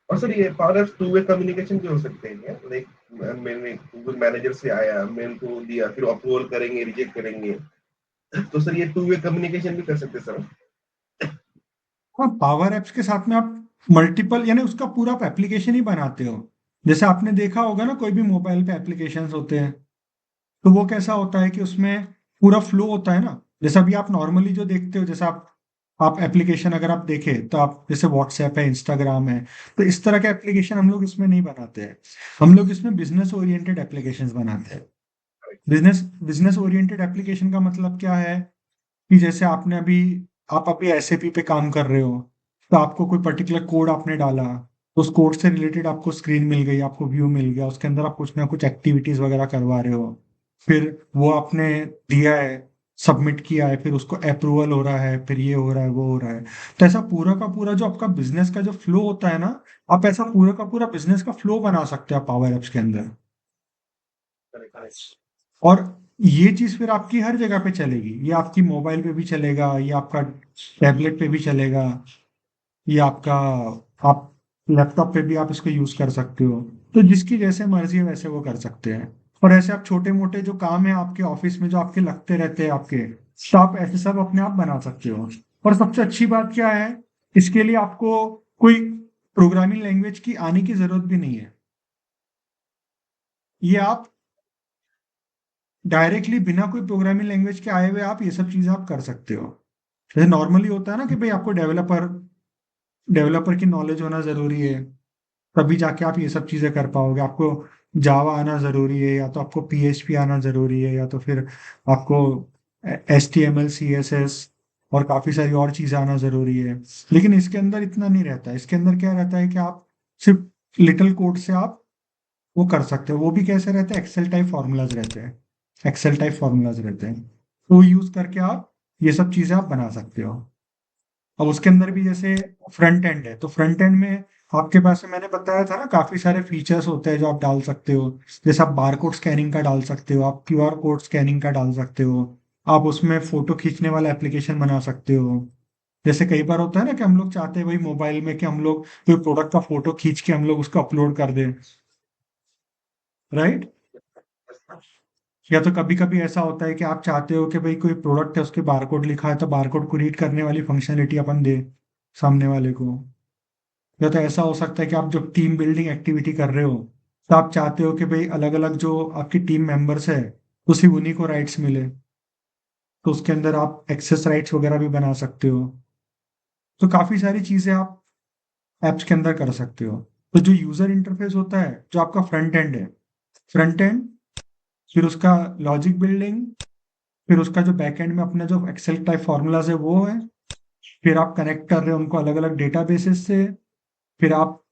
और सर ये power apps two way communication भी हो सकते हैं क्या? लाइक मैंने गूगल मैनेजर से आया, मैं उनको दिया, फिर अप्रूवल करेंगे, रिजेक्ट करेंगे, तो सर ये टू वे कम्युनिकेशन भी कर सकते हैं सर? हाँ, पावर एप्स के साथ में आप मल्टीपल यानी उसका पूरा आप एप्लीकेशन ही बनाते हो। जैसे आपने देखा होगा ना, कोई भी मोबाइल पे एप्लीकेशंस होते हैं, तो वो कैसा होता है कि उसमें पूरा फ्लो होता है ना। जैसे अभी आप नॉर्मली जो देखते हो, जैसे आप एप्लीकेशन अगर आप देखें तो आप जैसे व्हाट्सएप है, इंस्टाग्राम है, तो इस तरह के एप्लीकेशन हम लोग इसमें नहीं बनाते हैं। हम लोग इसमें बिजनेस ओरिएंटेड एप्लीकेशंस बनाते हैं। बिजनेस ओरिएंटेड एप्लीकेशन का मतलब क्या है कि जैसे आप अभी एसएपी पे काम कर रहे हो, तो आपको कोई पर्टिकुलर कोड आपने डाला, तो उस कोड से रिलेटेड आपको स्क्रीन मिल गई, आपको व्यू मिल गया, उसके अंदर आप कुछ ना कुछ एक्टिविटीज वगैरह करवा रहे हो, फिर वो आपने दिया है, सबमिट किया है, फिर उसको अप्रूवल हो रहा है, फिर ये हो रहा है, वो हो रहा है। तो ऐसा पूरा का पूरा जो आपका बिजनेस का जो फ्लो होता है ना, आप ऐसा पूरा का पूरा बिजनेस का फ्लो बना सकते हो पावर एप्स के अंदर। और ये चीज फिर आपकी हर जगह पे चलेगी, ये आपकी मोबाइल पे भी चलेगा, ये आपका टैबलेट पे भी चलेगा, ये आपका आप लैपटॉप पे भी आप इसको यूज कर सकते हो। तो जिसकी जैसे मर्जी है वैसे वो कर सकते हैं। और ऐसे आप छोटे मोटे जो काम है आपके ऑफिस में जो आपके लगते रहते हैं आपके, तो आप ऐसे सब अपने आप बना सकते हो। और सबसे अच्छी बात क्या है, इसके लिए आपको कोई प्रोग्रामिंग लैंग्वेज की आने की जरूरत भी नहीं है। ये आप डायरेक्टली बिना कोई प्रोग्रामिंग लैंग्वेज के आए हुए आप ये सब चीजें आप कर सकते हो। जैसे नॉर्मली होता है ना कि भाई आपको डेवलपर की नॉलेज होना जरूरी है, तभी जाके आप ये सब चीजें कर पाओगे। आपको जावा आना जरूरी है, या तो आपको पीएचपी आना जरूरी है, या तो फिर आपको एचटीएमएल सीएसएस और काफी सारी और चीजें आना जरूरी है। लेकिन इसके अंदर इतना नहीं रहता है। इसके अंदर क्या रहता है कि आप सिर्फ लिटिल कोड से आप वो कर सकते हो। वो भी कैसे रहते हैं? एक्सेल टाइप फॉर्मूलाज रहते हैं, एक्सेल टाइप फॉर्मूलाज रहते हैं, तो यूज करके आप ये सब चीजें आप बना सकते हो। अब उसके अंदर भी जैसे फ्रंट एंड है, तो फ्रंट एंड में आपके पास में मैंने बताया था ना, काफी सारे फीचर्स होते हैं जो आप डाल सकते हो। जैसे आप बारकोड स्कैनिंग का डाल सकते हो, आप क्यूआर कोड स्कैनिंग का डाल सकते हो, आप उसमें फोटो खींचने वाला एप्लीकेशन बना सकते हो। जैसे कई बार होता है ना कि हम लोग चाहते हैं भाई मोबाइल में कि हम लोग कोई प्रोडक्ट का फोटो खींच के हम लोग उसको अपलोड कर दें, राइट? या तो कभी कभी ऐसा होता है कि आप चाहते हो कि भाई कोई प्रोडक्ट है उसके बारकोड लिखा है, तो बारकोड को रीड करने वाली फंक्शनलिटी अपन दे सामने वाले को। या तो ऐसा हो सकता है कि आप जब टीम बिल्डिंग एक्टिविटी कर रहे हो, तो आप चाहते हो कि भाई अलग अलग जो आपकी टीम मेंबर्स है तो सिर्फ उन्हीं को राइट्स मिले, तो उसके अंदर आप एक्सेस राइट्स वगैरह भी बना सकते हो। तो काफी सारी चीजें आप एप्स के अंदर कर सकते हो। तो जो यूजर इंटरफेस होता है, जो आपका फ्रंट एंड है, फ्रंट एंड, फिर उसका लॉजिक बिल्डिंग, फिर उसका जो बैक एंड में अपना जो एक्सेल टाइप फॉर्मूलाज है वो है, फिर आप कनेक्ट कर रहे हो उनको अलग अलग डेटाबेसेस से। फिर आप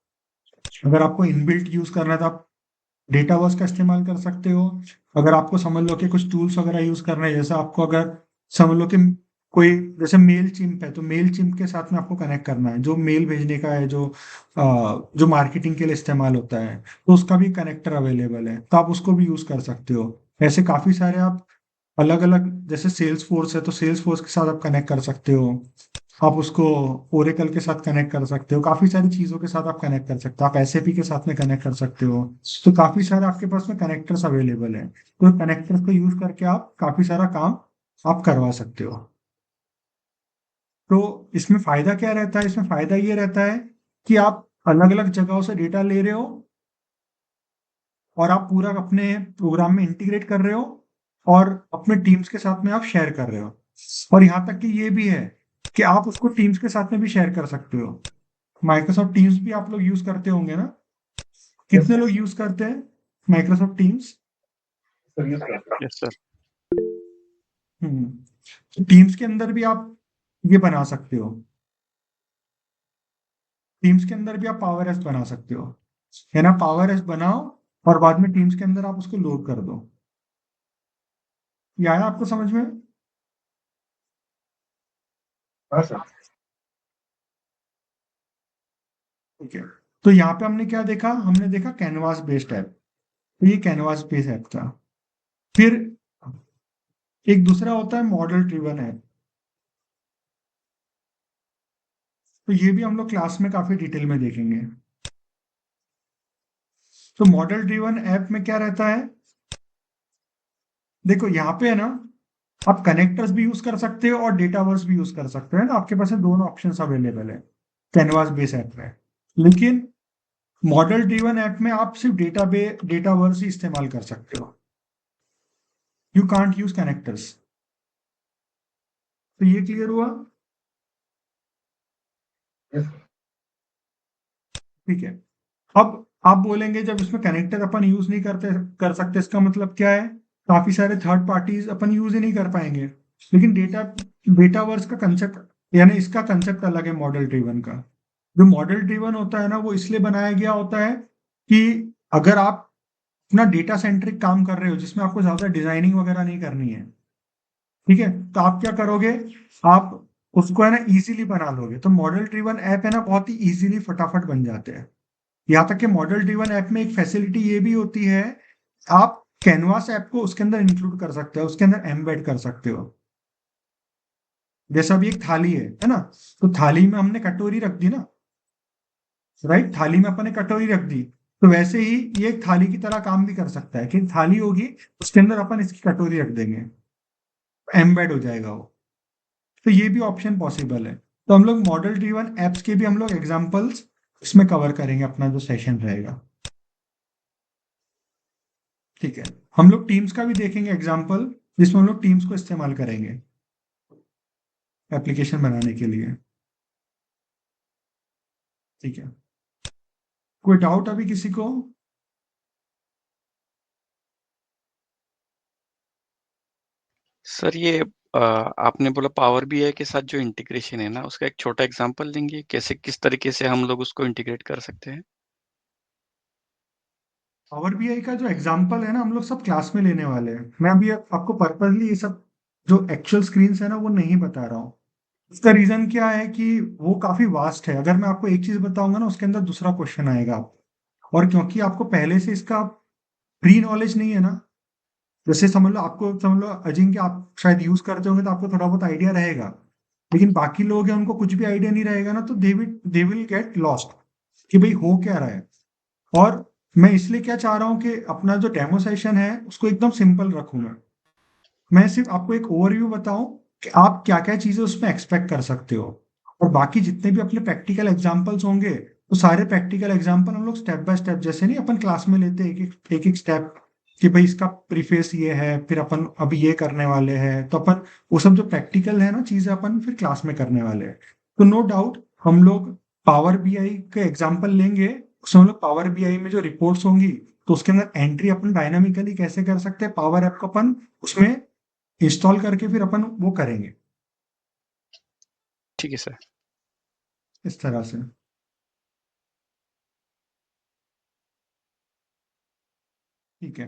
अगर आपको इनबिल्ट यूज करना है तो आप डेटावर्स का इस्तेमाल कर सकते हो। अगर आपको समझ लो कि कुछ टूल्स वगैरह यूज करना है, जैसे आपको अगर समझ लो कि कोई जैसे मेल चिम्प है, तो मेल चिम्प के साथ में आपको कनेक्ट करना है, जो मेल भेजने का है, जो मार्केटिंग के लिए इस्तेमाल होता है, तो उसका भी कनेक्टर अवेलेबल है, तो आप उसको भी यूज कर सकते हो। ऐसे काफी सारे आप अलग अलग, जैसे सेल्स फोर्स है तो सेल्स फोर्स के साथ आप कनेक्ट कर सकते हो। आप उसको ओरेकल के साथ कनेक्ट कर सकते हो, काफी सारी चीजों के साथ आप कनेक्ट कर सकते हो, आप एसएपी के साथ में कनेक्ट कर सकते हो। तो काफी सारे आपके पास में कनेक्टर्स अवेलेबल है, तो कनेक्टर्स को यूज करके आप काफी सारा काम आप करवा सकते हो। तो इसमें फायदा क्या रहता है? इसमें फायदा ये रहता है कि आप अलग अलग जगहों से डेटा ले रहे हो और आप पूरा अपने प्रोग्राम में इंटीग्रेट कर रहे हो और अपने टीम्स के साथ में आप शेयर कर रहे हो। और यहाँ तक कि ये भी है कि आप उसको टीम्स के साथ में भी शेयर कर सकते हो। माइक्रोसॉफ्ट टीम्स भी आप लोग यूज करते होंगे ना? कितने लोग यूज करते हैं माइक्रोसॉफ्ट टीम्स? सर यूज करते हैं। Yes, sir. तो टीम्स के अंदर भी आप ये बना सकते हो, टीम्स के अंदर भी आप पावर एस बना सकते हो, है ना? पावर एस बनाओ और बाद में टीम्स के अंदर आप उसको लोड कर दो। ये आया आपको समझ में? हाँ सर। ठीक है। तो यहाँ पे हमने क्या देखा? हमने देखा कैनवास बेस्ड ऐप। तो ये कैनवास बेस्ड ऐप था। फिर एक दूसरा होता है मॉडल ड्रिवन ऐप। तो ये भी हम लोग क्लास में काफी डिटेल में देखेंगे। तो मॉडल ड्रिवन ऐप में क्या रहता है? देखो यहाँ पे है ना, आप कनेक्टर्स भी यूज कर सकते हो और डेटावर्स भी यूज कर सकते हो, है ना? आपके पास दोनों ऑप्शंस अवेलेबल है कैनवास बेस ऐप में। लेकिन मॉडल ड्रिवन ऐप में आप सिर्फ डेटावर्स ही इस्तेमाल कर सकते हो, यू कांट यूज कनेक्टर्स। तो ये क्लियर हुआ? यस ठीक है। अब आप बोलेंगे जब इसमें कनेक्टर अपन यूज नहीं कर सकते, इसका मतलब क्या है? काफी सारे थर्ड पार्टीज अपन यूज ही नहीं कर पाएंगे। लेकिन डेटावर्स का कंसेप्ट, यानी इसका कंसेप्ट अलग है मॉडल ड्रिवन का। जो मॉडल ड्रिवन होता है ना, वो इसलिए बनाया गया होता है कि अगर आप अपना डेटा सेंट्रिक काम कर रहे हो जिसमें आपको ज्यादा डिजाइनिंग वगैरह नहीं करनी है, ठीक है, तो आप क्या करोगे? आप उसको है ना इजीली बना लोगे। तो मॉडल ड्रिवन ऐप है ना बहुत ही इजीली फटाफट बन जाते हैं। यहाँ तक कि मॉडल ड्रिवन ऐप में एक फैसिलिटी ये भी होती है, आप कैनवास ऐप को उसके अंदर इंक्लूड कर सकते हो, उसके अंदर एम्बेड कर सकते हो। जैसा अभी एक थाली है ना? तो थाली में हमने कटोरी रख दी ना, राइट? थाली में अपन ने कटोरी रख दी, तो वैसे ही ये एक थाली की तरह काम भी कर सकता है कि थाली होगी, उसके अंदर अपन इसकी कटोरी रख देंगे, एम्बेड हो जाएगा वो। तो ये भी ऑप्शन पॉसिबल है। तो हम लोग मॉडल ड्रिवन एप्स के भी हम लोग एग्जांपल्स इसमें कवर करेंगे अपना जो सेशन रहेगा। ठीक है। हम लोग टीम्स का भी देखेंगे एग्जांपल, जिसमें हम लोग टीम्स को इस्तेमाल करेंगे एप्लीकेशन बनाने के लिए। ठीक है। कोई डाउट अभी किसी को? सर ये आपने बोला पावर बीआई के साथ जो इंटीग्रेशन है ना, उसका एक छोटा एग्जांपल देंगे कैसे किस तरीके से हम लोग उसको इंटीग्रेट कर सकते हैं? पावर बीआई का जो एग्जांपल है ना, हम लोग सब क्लास में लेने वाले हैं। मैं अभी आपको पर्पजली ये सब जो एक्चुअल स्क्रीन है ना वो नहीं बता रहा हूँ। इसका रीजन क्या है कि वो काफी वास्ट है। अगर मैं आपको एक चीज बताऊंगा ना, उसके अंदर दूसरा क्वेश्चन आएगा। और क्योंकि आपको पहले से इसका प्री नॉलेज नहीं है ना, जैसे समझ लो अजिंक्य आप शायद यूज करते होंगे तो आपको थोड़ा बहुत आइडिया रहेगा, लेकिन बाकी लोग हैं उनको कुछ भी आइडिया नहीं रहेगा ना, तो दे विल गेट लॉस्ट कि भाई हो क्या रहा है। और मैं इसलिए क्या चाह रहा हूँ कि अपना जो डेमो सेशन है उसको एकदम सिंपल रखूंगा। मैं सिर्फ आपको एक ओवरव्यू बताऊं कि आप क्या क्या चीजें उसमें एक्सपेक्ट कर सकते हो, और बाकी जितने भी अपने प्रैक्टिकल एग्जांपल्स होंगे तो सारे प्रैक्टिकल एग्जांपल हम लोग स्टेप बाय स्टेप, जैसे नहीं अपन क्लास में लेते हैं एक एक स्टेप कि भाई इसका प्रीफेस ये है, फिर अपन अभी ये करने वाले हैं, तो अपन वो सब जो प्रैक्टिकल है ना चीजें अपन फिर क्लास में करने वाले हैं। तो नो डाउट हम लोग पावर बीआई के एग्जाम्पल लेंगे, उसमें हम लोग पावर बीआई में जो रिपोर्ट्स होंगी तो उसके अंदर एंट्री अपन डायनामिकली कैसे कर सकते हैं, पावर ऐप को अपन उसमें इंस्टॉल करके फिर अपन वो करेंगे। ठीक है सर। इस तरह से। ठीक है,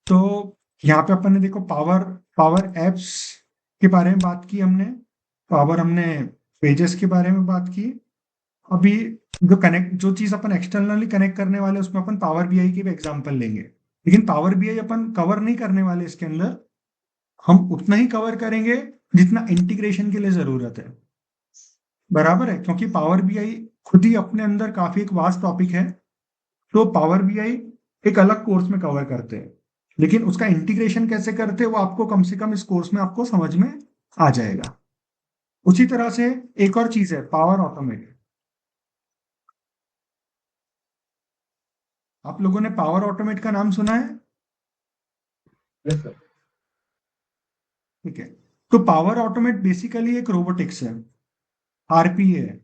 तो यहाँ पे अपन ने देखो पावर पावर एप्स के बारे में बात की हमने, पावर हमने पेजेस के बारे में बात की। अभी जो चीज अपन एक्सटर्नली कनेक्ट करने वाले उसमें अपन पावर बीआई की भी एग्जांपल लेंगे, लेकिन पावर बीआई अपन कवर नहीं करने वाले इसके अंदर। हम उतना ही कवर करेंगे जितना इंटीग्रेशन के लिए जरूरत है, बराबर है, क्योंकि पावर बीआई खुद ही अपने अंदर काफी एक वास्ट टॉपिक है। तो पावर बीआई एक अलग कोर्स में कवर करते हैं, लेकिन उसका इंटीग्रेशन कैसे करते हैं वो आपको कम से कम इस कोर्स में आपको समझ में आ जाएगा। उसी तरह से एक और चीज है पावर ऑटोमेट। आप लोगों ने पावर ऑटोमेट का नाम सुना है? Yes sir. ठीक है, तो पावर ऑटोमेट बेसिकली एक रोबोटिक्स है, आरपीए है।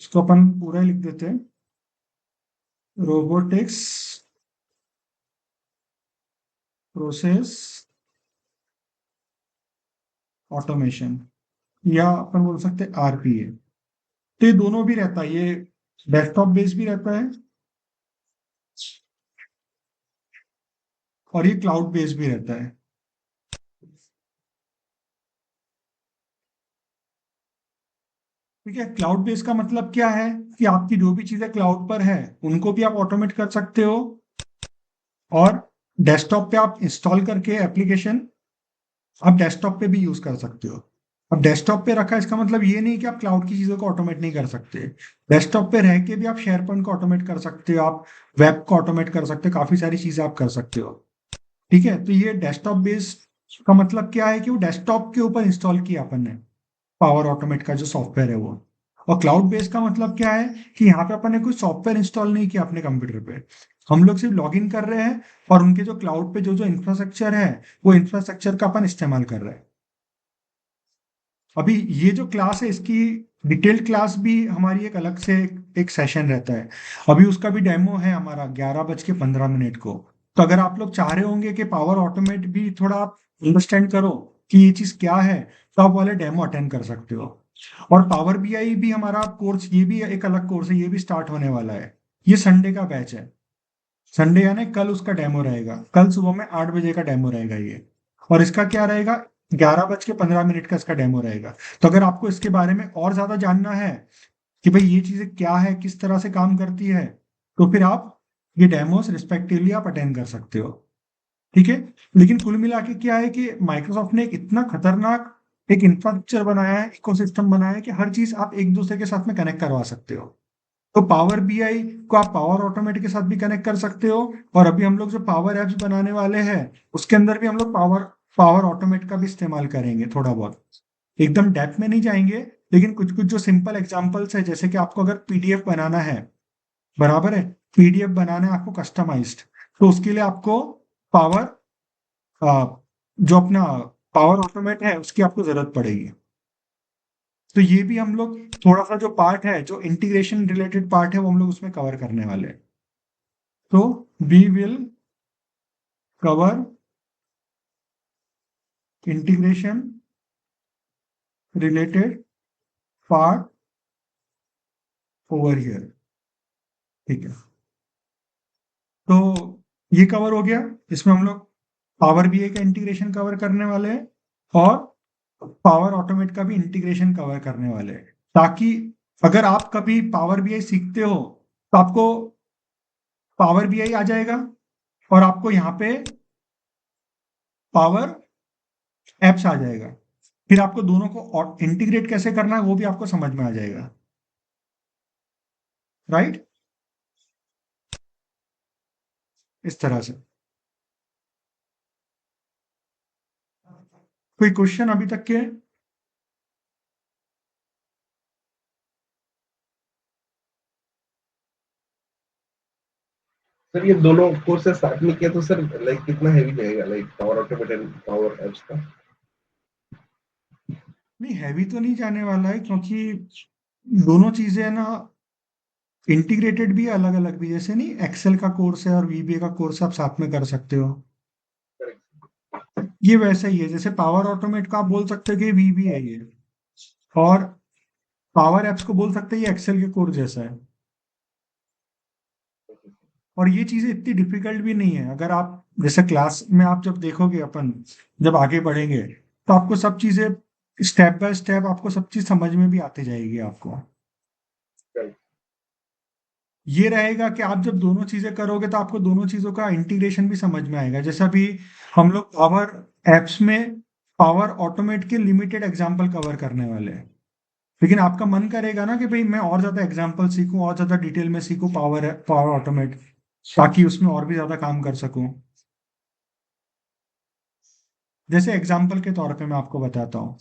इसको अपन पूरा लिख देते हैं, रोबोटिक्स प्रोसेस ऑटोमेशन, या अपन बोल सकते हैं आरपीए। तो ये दोनों भी रहता है, ये डेस्कटॉप बेस भी रहता है और ये क्लाउड बेस भी रहता है। ठीक है, क्लाउड बेस का मतलब क्या है कि आपकी जो भी चीजें क्लाउड पर है उनको भी आप ऑटोमेट कर सकते हो, और डेस्कटॉप पे आप इंस्टॉल करके एप्लीकेशन आप डेस्कटॉप पे भी यूज कर सकते हो। अब डेस्कटॉप पे रखा इसका मतलब ये नहीं कि आप क्लाउड की चीजों को ऑटोमेट नहीं कर सकते। डेस्कटॉप पे रह के भी आप शेयर पॉइंट को ऑटोमेट कर सकते हो, आप वेब को ऑटोमेट कर सकते हो, काफी सारी चीजें आप कर सकते हो। ठीक है, तो ये डेस्कटॉप बेस्ड का मतलब क्या है कि वो डेस्कटॉप के ऊपर इंस्टॉल किया अपन ने, पावर ऑटोमेट का जो सॉफ्टवेयर है वो। और क्लाउड बेस्ड का मतलब क्या है कि यहाँ पे अपन ने कोई सॉफ्टवेयर इंस्टॉल नहीं किया अपने कंप्यूटर पे, हम लोग सिर्फ लॉग इन कर रहे हैं और उनके जो क्लाउड पे जो जो इंफ्रास्ट्रक्चर है वो इंफ्रास्ट्रक्चर का अपन इस्तेमाल कर रहे हैं। अभी ये जो क्लास है इसकी डिटेल्ड क्लास भी हमारी एक अलग से एक सेशन रहता है। अभी उसका भी डेमो है हमारा 11:15 को। तो अगर आप लोग चाह रहे होंगे कि पावर ऑटोमेट भी थोड़ा आप अंडरस्टैंड करो कि ये चीज क्या है, तो आप वाले डेमो अटेंड कर सकते हो। और पावर बीआई भी हमारा कोर्स, ये भी एक अलग कोर्स है, ये भी स्टार्ट होने वाला है। ये संडे का बैच है, संडे यानी कल उसका डेमो रहेगा, कल सुबह में 8 बजे का डेमो रहेगा ये। और इसका क्या रहेगा, 11:15 का इसका डेमो रहेगा। तो अगर आपको इसके बारे में और ज्यादा जानना है कि भाई ये चीजें क्या है, किस तरह से काम करती है, तो फिर आप ये डेमोस रिस्पेक्टिवली आप अटेंड कर सकते हो। ठीक है, लेकिन कुल मिला के क्या है कि माइक्रोसॉफ्ट ने एक इतना खतरनाक एक इंफ्रास्ट्रक्चर बनाया है, इकोसिस्टम बनाया है कि हर चीज आप एक दूसरे के साथ में कनेक्ट करवा सकते हो। तो पावर बीआई को आप पावर ऑटोमेट के साथ भी कनेक्ट कर सकते हो, और अभी हम लोग जो पावर एप्स बनाने वाले हैं उसके अंदर भी हम लोग पावर पावर ऑटोमेट का भी इस्तेमाल करेंगे थोड़ा बहुत। एकदम डेप्थ में नहीं जाएंगे, लेकिन कुछ कुछ जो सिंपल एग्जांपल्स है, जैसे कि आपको अगर पीडीएफ बनाना है, बराबर है, पीडीएफ बनाना है आपको कस्टमाइज्ड, तो उसके लिए आपको पावर जो अपना पावर ऑटोमेट है उसकी आपको जरूरत पड़ेगी। तो ये भी हम लोग थोड़ा सा जो पार्ट है, जो इंटीग्रेशन रिलेटेड पार्ट है, वो हम लोग उसमें कवर करने वाले हैं। तो we will cover integration related part over here. ठीक है, तो ये कवर हो गया। इसमें हम लोग पावर बीआई का इंटीग्रेशन कवर करने वाले हैं और पावर ऑटोमेट का भी इंटीग्रेशन कवर करने वाले हैं, ताकि अगर आप कभी पावर बीआई सीखते हो तो आपको पावर बीआई आ जाएगा और आपको यहाँ पे पावर एप्स आ जाएगा। फिर आपको दोनों को इंटीग्रेट कैसे करना है वो भी आपको समझ में आ जाएगा, राइट? इस तरह से। कोई क्वेश्चन अभी तक के? सर ये दोनों कोर्सेज साथ में किया तो सर लाइक कितना हैवी जाएगा, like power automate and power apps का? नहीं, हैवी तो नहीं जाने वाला है, क्योंकि दोनों चीजें है ना इंटीग्रेटेड भी है, अलग अलग भी। जैसे नहीं एक्सेल का कोर्स है और वीबीए का कोर्स आप साथ में कर सकते हो, ये वैसा ही है। जैसे पावर ऑटोमेट का आप बोल सकते हो कि वीबीए है ये, और पावर एप्स को बोल सकते हैं ये एक्सेल के कोर जैसा है। और ये चीजें इतनी डिफिकल्ट भी नहीं है। अगर आप जैसे क्लास में आप जब देखोगे, अपन जब आगे बढ़ेंगे तो आपको सब चीजें स्टेप बाय स्टेप आपको सब चीज समझ में भी आती जाएगी आपको। Correct. ये रहेगा कि आप जब दोनों चीजें करोगे तो आपको दोनों चीजों का इंटीग्रेशन भी समझ में आएगा। जैसा भी हम लोग पावर एप्स में पावर ऑटोमेट के लिमिटेड एग्जांपल कवर करने वाले हैं, लेकिन आपका मन करेगा ना कि भाई मैं और ज्यादा एग्जांपल सीखूं, और ज्यादा डिटेल में सीखूं पावर पावर ऑटोमेट, ताकि उसमें और भी ज्यादा काम कर सकूं। जैसे एग्जांपल के तौर पे मैं आपको बताता हूँ।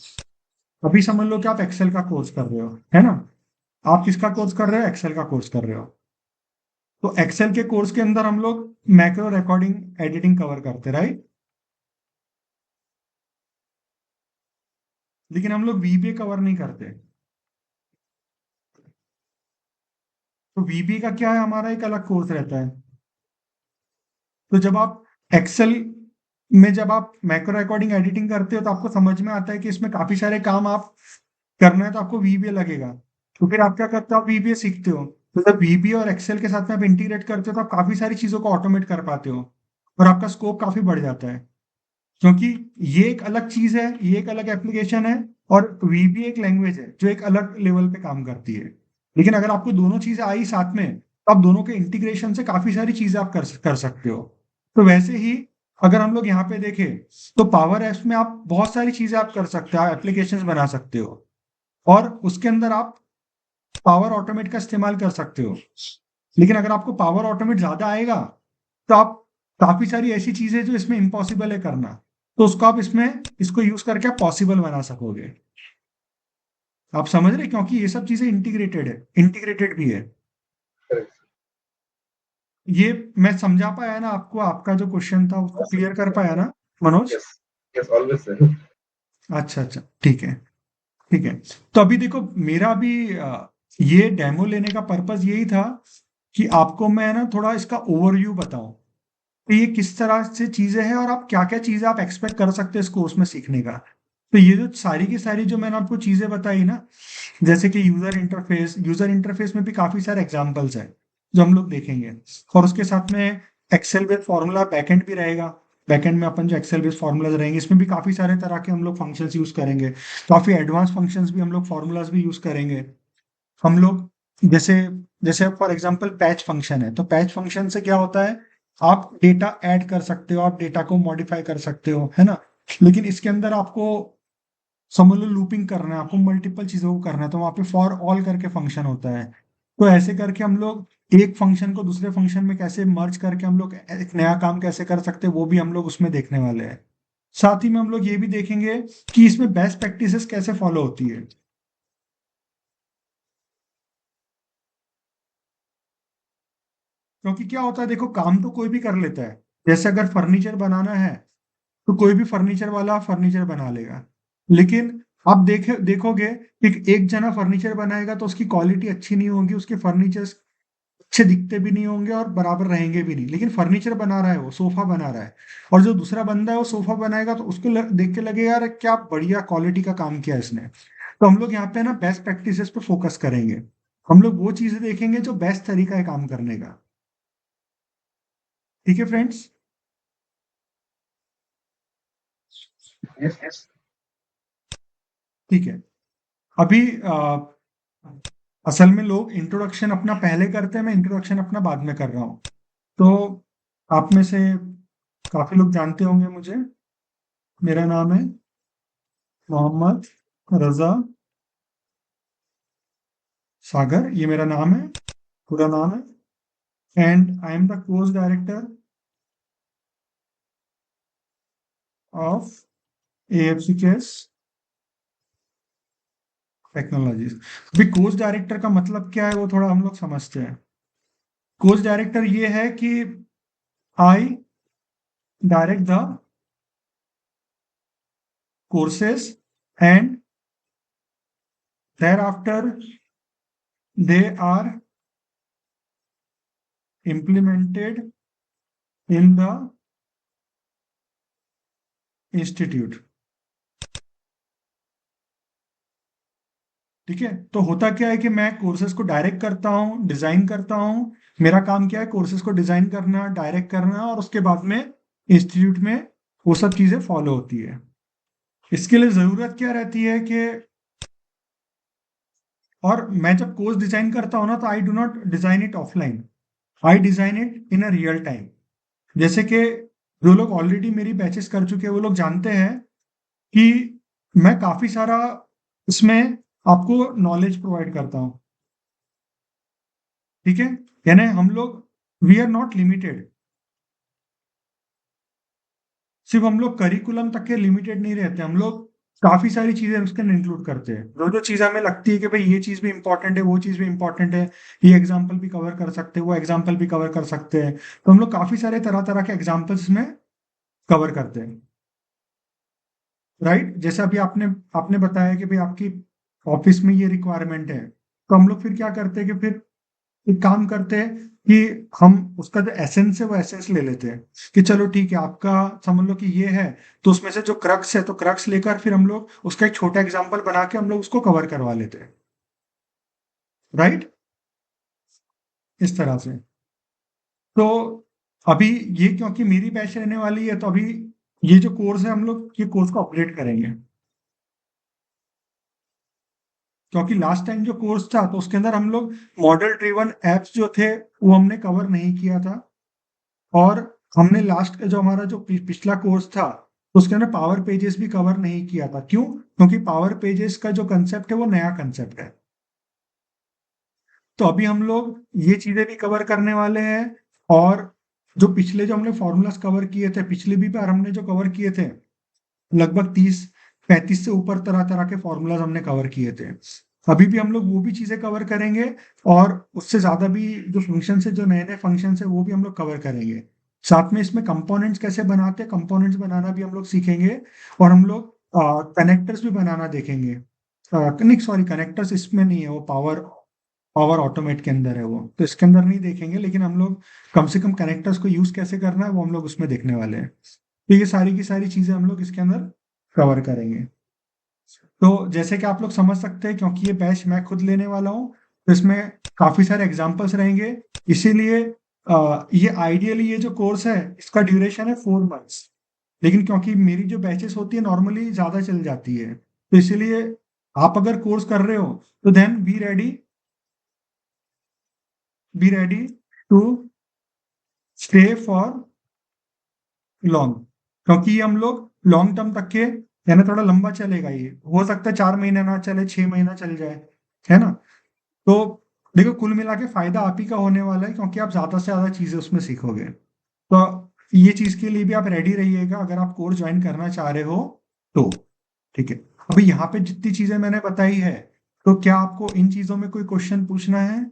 अभी समझ लो कि आप एक्सेल का कोर्स कर रहे हो, है ना? आप किसका कोर्स कर रहे हो? एक्सेल का कोर्स कर रहे हो। तो एक्सेल के कोर्स के अंदर हम लोग मैक्रो रिकॉर्डिंग एडिटिंग कवर करते, राइट? लेकिन हम लोग वीबीए कवर नहीं करते। तो वीबीए का क्या है? हमारा एक अलग कोर्स रहता है। तो जब आप एक्सेल में जब आप मैक्रो रिकॉर्डिंग एडिटिंग करते हो तो आपको समझ में आता है कि इसमें काफी सारे काम आप करना है, तो आपको वीबीए लगेगा। तो फिर आप क्या करते हो? आप वीबीए सीखते हो। तो जब वीबीए और एक्सेल के साथ में आप इंटीग्रेट करते हो तो आप काफी सारी चीजों को ऑटोमेट कर पाते हो, और आपका स्कोप काफी बढ़ जाता है। क्योंकि ये एक अलग चीज है, ये एक अलग एप्लीकेशन है, और वीबीए एक लैंग्वेज है जो एक अलग लेवल पे काम करती है। लेकिन अगर आपको दोनों चीजें आई साथ में, तो आप दोनों के इंटीग्रेशन से काफी सारी चीजें आप कर सकते हो। तो वैसे ही अगर हम लोग यहाँ पे देखें तो पावर एप्स में आप बहुत सारी चीजें आप कर सकते हो, आप एप्लीकेशंस बना सकते हो, और उसके अंदर आप पावर ऑटोमेट का इस्तेमाल कर सकते हो। लेकिन अगर आपको पावर ऑटोमेट ज्यादा आएगा तो आप काफी सारी ऐसी चीजें जो इसमें इम्पॉसिबल है करना, तो उसको आप इसको यूज करके आप पॉसिबल बना सकोगे। आप समझ रहे? क्योंकि ये सब चीजें इंटीग्रेटेड भी है। Correct. ये मैं समझा पाया ना आपको? आपका जो क्वेश्चन था उसको क्लियर कर पाया ना Manoj? Yes. Yes, always sir. अच्छा अच्छा, ठीक है ठीक है। तो अभी देखो, मेरा भी ये डेमो लेने का पर्पस यही था कि आपको मैं ना थोड़ा इसका ओवरव्यू बताऊं तो ये किस तरह से चीजें हैं, और आप क्या क्या चीजें आप एक्सपेक्ट कर सकते हैं इस कोर्स में सीखने का। तो ये जो सारी की सारी जो मैंने आपको चीजें बताई ना, जैसे कि यूजर इंटरफेस में भी काफी सारे एग्जांपल्स हैं जो हम लोग देखेंगे। और उसके साथ में एक्सेल बेस्ड फॉर्मूला बैकएंड भी रहेगा। बैकएंड में अपन जो एक्सेल बेस्ड फॉर्मूलाज रहेंगे, इसमें भी काफी सारे तरह के हम लोग फंक्शंस यूज करेंगे। काफी एडवांस फंक्शंस भी हम लोग फॉर्मूलाज भी यूज करेंगे हम लोग। जैसे जैसे फॉर एग्जांपल पैच फंक्शन है, तो पैच फंक्शन से क्या होता है? आप डेटा ऐड कर सकते हो, आप डेटा को मॉडिफाई कर सकते हो, है ना? लेकिन इसके अंदर आपको समझ लो लूपिंग करना है, आपको मल्टीपल चीजों को करना है, तो वहां पे फॉर ऑल करके फंक्शन होता है। तो ऐसे करके हम लोग एक फंक्शन को दूसरे फंक्शन में कैसे मर्ज करके हम लोग एक नया काम कैसे कर सकते हैं, वो भी हम लोग उसमें देखने वाले हैं। साथ ही में हम लोग ये भी देखेंगे कि इसमें बेस्ट प्रैक्टिसेस कैसे फॉलो होती है। क्योंकि क्या होता है, देखो काम तो कोई भी कर लेता है। जैसे अगर फर्नीचर बनाना है तो कोई भी फर्नीचर वाला फर्नीचर बना लेगा। लेकिन आप देखोगे कि एक जना फर्नीचर बनाएगा तो उसकी क्वालिटी अच्छी नहीं होगी, उसके फर्नीचर अच्छे दिखते भी नहीं होंगे और बराबर रहेंगे भी नहीं। लेकिन फर्नीचर बना रहा है, वो सोफा बना रहा है, और जो दूसरा बंदा है वो सोफा बनाएगा तो उसको देख के लगेगा यार क्या बढ़िया क्वालिटी का काम किया इसने। तो हम लोग यहाँ पे ना बेस्ट प्रैक्टिसेस पे फोकस करेंगे। हम लोग वो चीजें देखेंगे जो बेस्ट तरीका है काम करने का। ठीक है फ्रेंड्स? Yes, yes. ठीक है। अभी असल में लोग इंट्रोडक्शन अपना पहले करते हैं, मैं इंट्रोडक्शन अपना बाद में कर रहा हूँ। तो आप में से काफी लोग जानते होंगे मुझे। मेरा नाम है मोहम्मद रजा सागर, ये मेरा नाम है, पूरा नाम है। And I am the course director of AFCKS technologies. अभी कोर्स डायरेक्टर का मतलब क्या है वो थोड़ा हम लोग समझते हैं। कोर्स डायरेक्टर ये है कि I direct the courses and thereafter they are implemented in the institute. ठीक है, तो होता क्या है कि मैं कोर्सेज को डायरेक्ट करता हूँ, डिजाइन करता हूँ। मेरा काम क्या है, कोर्सेज को डिजाइन करना, डायरेक्ट करना, और उसके बाद में इंस्टीट्यूट में वो सब चीजें फॉलो होती है। इसके लिए जरूरत क्या रहती है कि, और मैं जब कोर्स डिजाइन करता हूँ ना, तो I do not design it offline, I design it in a real time. जैसे कि जो लोग ऑलरेडी मेरी बैचेस कर चुके हैं वो लोग जानते हैं कि मैं काफी सारा इसमें आपको नॉलेज प्रोवाइड करता हूँ। ठीक है, यानी हम लोग वी आर नॉट लिमिटेड, सिर्फ हम लोग करिकुलम तक के लिमिटेड नहीं रहते, हम लोग काफी सारी चीजें उसके अंदर इंक्लूड करते हैं। जो जो चीज हमें लगती है कि भाई ये चीज भी इंपॉर्टेंट है, वो चीज भी इंपॉर्टेंट है, ये एग्जाम्पल भी कवर कर सकते हैं, वो एग्जाम्पल भी कवर कर सकते हैं, तो हम लोग काफी सारे तरह तरह के एग्जाम्पल्स में कवर करते हैं। राइट, जैसे अभी आपने आपने बताया कि भाई आपकी ऑफिस में ये रिक्वायरमेंट है, तो हम लोग फिर क्या करते हैं कि फिर एक काम करते हैं कि हम उसका जो एसेंस है वो एसेंस ले लेते हैं कि चलो ठीक है, आपका समझ लो कि ये है, तो उसमें से जो क्रक्स है तो क्रक्स लेकर फिर हम लोग उसका एक छोटा एग्जांपल बना के हम लोग उसको कवर करवा लेते हैं। राइट, इस तरह से। तो अभी ये क्योंकि मेरी बैच रहने वाली है, तो अभी ये जो कोर्स है हम लोग ये कोर्स को अपडेट करेंगे, क्योंकि लास्ट टाइम जो कोर्स था तो उसके अंदर हम लोग मॉडल ड्रिवन एप्स जो थे वो हमने कवर नहीं किया था, और हमने लास्ट का जो हमारा जो पिछला कोर्स था तो उसके अंदर पावर पेजेस भी कवर नहीं किया था। क्यों? क्योंकि पावर पेजेस का जो कंसेप्ट है वो नया कंसेप्ट है। तो अभी हम लोग ये चीजें भी कवर करने वाले हैं, और जो पिछले जो हमने फॉर्मूलाज कवर किए थे, पिछली भी बार हमने जो कवर किए थे, लगभग 30-35 से ऊपर तरह तरह के फॉर्मूलाज हमने कवर किए थे। अभी भी हम लोग वो भी चीजें कवर करेंगे, और उससे ज्यादा भी जो फंक्शन है, जो नए नए फंक्शन है वो भी हम लोग कवर करेंगे। साथ में इसमें कंपोनेंट्स कैसे बनाते हैं, कंपोनेंट्स बनाना भी हम लोग सीखेंगे, और हम लोग कनेक्टर्स भी बनाना देखेंगे। नहीं सॉरी, कनेक्टर्स इसमें नहीं है, वो पावर पावर ऑटोमेट के अंदर है, वो तो इसके अंदर नहीं देखेंगे, लेकिन हम लोग कम से कम कनेक्टर्स को यूज कैसे करना है वो हम लोग उसमें देखने वाले हैं। तो ये सारी की सारी चीजें हम लोग इसके अंदर कवर करेंगे। तो जैसे कि आप लोग समझ सकते हैं, क्योंकि ये बैच मैं खुद लेने वाला हूँ, तो इसमें काफी सारे एग्जाम्पल्स रहेंगे, इसीलिए ये आइडियली ये जो कोर्स है इसका ड्यूरेशन है 4 मंथ्स, लेकिन क्योंकि मेरी जो बैचेस होती है नॉर्मली ज्यादा चल जाती है, तो इसीलिए आप अगर कोर्स कर रहे हो तो then be ready to stay for long, क्योंकि ये हम लोग लॉन्ग टर्म तक के, यानी थोड़ा लंबा चलेगा, ये हो सकता है 4 महीने ना चले, 6 महीना चल जाए, है ना। तो देखो, कुल मिला के फायदा आप ही का होने वाला है, क्योंकि आप ज्यादा से ज्यादा चीजें उसमें सीखोगे। तो ये चीज के लिए भी आप रेडी रहिएगा अगर आप कोर्स ज्वाइन करना चाह रहे हो तो। ठीक है, अभी यहाँ पे जितनी चीजें मैंने बताई है, तो क्या आपको इन चीजों में कोई क्वेश्चन पूछना है?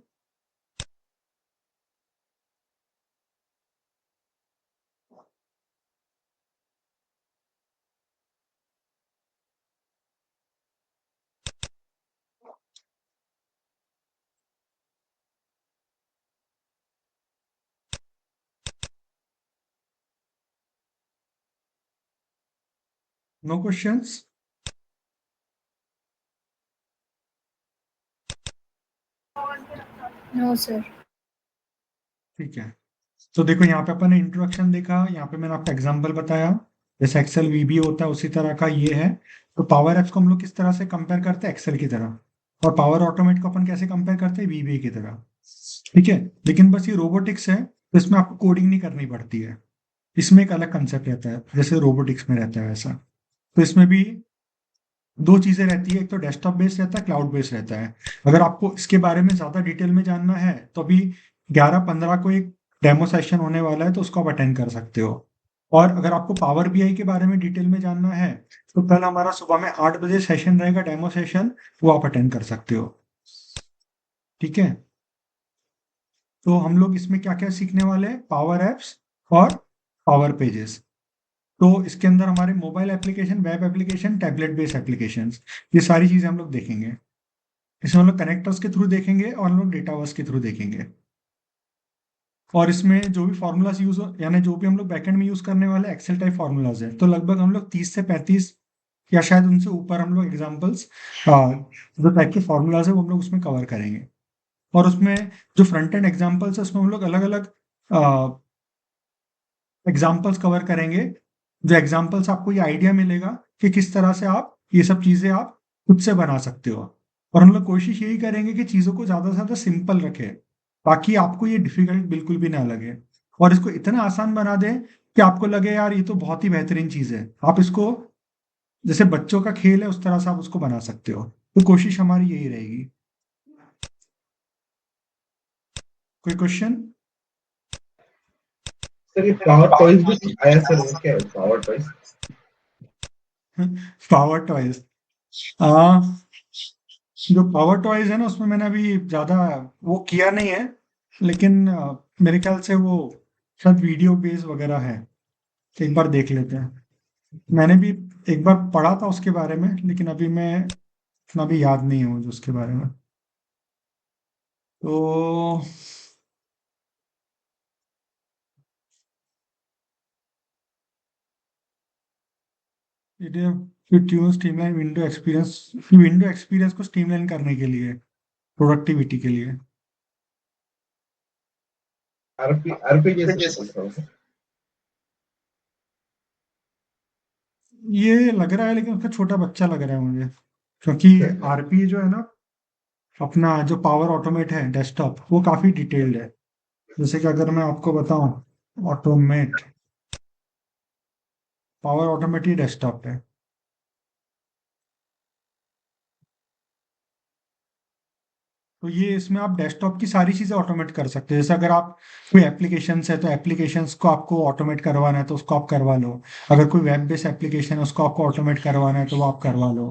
No questions? No, sir. ठीक है, तो देखो यहाँ पे अपन ने इंट्रोडक्शन देखा, यहाँ पे मैंने आपको एग्जांपल बताया, जैसे एक्सेल वीबी होता है उसी तरह का ये है। तो पावर एप्स को हम लोग किस तरह से कंपेयर करते हैं, एक्सेल की तरह, और पावर ऑटोमेट को अपन कैसे कंपेयर करते हैं, वीबी की तरह। ठीक है, लेकिन बस ये रोबोटिक्स है, तो इसमें आपको कोडिंग नहीं करनी पड़ती है, इसमें एक अलग कंसेप्ट रहता है जैसे रोबोटिक्स में रहता है वैसा। तो इसमें भी दो चीजें रहती है, एक तो डेस्कटॉप बेस्ड रहता है, क्लाउड बेस्ड रहता है। अगर आपको इसके बारे में ज्यादा डिटेल में जानना है तो अभी 11-15 को एक डेमो सेशन होने वाला है, तो उसको आप अटेंड कर सकते हो। और अगर आपको पावर बीआई के बारे में डिटेल में जानना है तो कल हमारा सुबह में 8 बजे सेशन रहेगा, डेमो सेशन, वो आप अटेंड कर सकते हो। ठीक है, तो हम लोग इसमें क्या क्या सीखने वाले हैं, पावर एप्स और पावर पेजेस। तो इसके अंदर हमारे mobile application, web application, tablet based application, ये सारी चीजें हम लोग देखेंगे। इसमें हम लोग कनेक्टर्स के थ्रू देखेंगे और हम लोग डेटावर्स के थ्रू देखेंगे। और इसमें जो भी फार्मूलाज यूज, यानी जो भी हम लोग बैकएंड में यूज करने वाले एक्सेल टाइप फार्मूलाज है, तो लगभग हम लोग 30 से 35 या शायद उनसे ऊपर हम लोग एग्जाम्पल्स जो टाइप के फॉर्मूलाज है वो हम लोग उसमें कवर करेंगे। और उसमें जो फ्रंट एंड एग्जाम्पल्स है उसमें हम लोग अलग अलग एग्जाम्पल्स कवर करेंगे। जो एग्जाम्पल्स आपको ये आइडिया मिलेगा कि किस तरह से आप ये सब चीज़ें आप खुद से बना सकते हो। और हम लोग कोशिश यही करेंगे कि चीज़ों को ज़्यादा से ज़्यादा सिंपल रखें ताकि आपको ये डिफिकल्ट बिल्कुल भी ना लगे, और इसको इतना आसान बना दें कि आपको लगे यार ये तो बहुत ही बेहतरीन चीज़ है। आप इसको जैसे बच्चों का खेल है उस तरह से आप उसको बना सकते हो। तो कोशिश हमारी यही रहेगी। कोई क्वेश्चन? सर ये पावर टॉयज भी कुछ आया सर, वो क्या है पावर टॉयज? पावर टॉयज, जो पावर टॉयज है ना उसमें मैंने अभी ज्यादा वो किया नहीं है, लेकिन मेरे ख्याल से वो शायद वीडियो बेस वगैरह है। एक बार देख लेते हैं। मैंने भी एक बार पढ़ा था उसके बारे में, लेकिन अभी मैं उतना भी याद नहीं है मुझे उसके बारे में। तो it tune streamline window experience को स्ट्रीमलाइन करने के लिए, प्रोडक्टिविटी के लिए। आरपी जैसे कुछ बोल रहा हूँ सर। ये लग रहा है, लेकिन उसका छोटा बच्चा लग रहा है मुझे, क्योंकि आरपी जो है ना अपना जो पावर ऑटोमेट है डेस्कटॉप वो काफी डिटेल्ड है। जैसे कि अगर मैं आपको बताऊं, ऑटोमेट पावर ऑटोमेट ही डेस्कटॉप है। तो ये इसमें आप डेस्कटॉप की सारी चीजें ऑटोमेट कर सकते हैं। जैसे अगर आप कोई एप्लीकेशंस है तो एप्लीकेशंस को आपको ऑटोमेट करवाना है तो उसको आप करवा लो। अगर कोई वेब बेस्ड एप्लीकेशन है उसको आपको ऑटोमेट करवाना है तो वो आप करवा लो।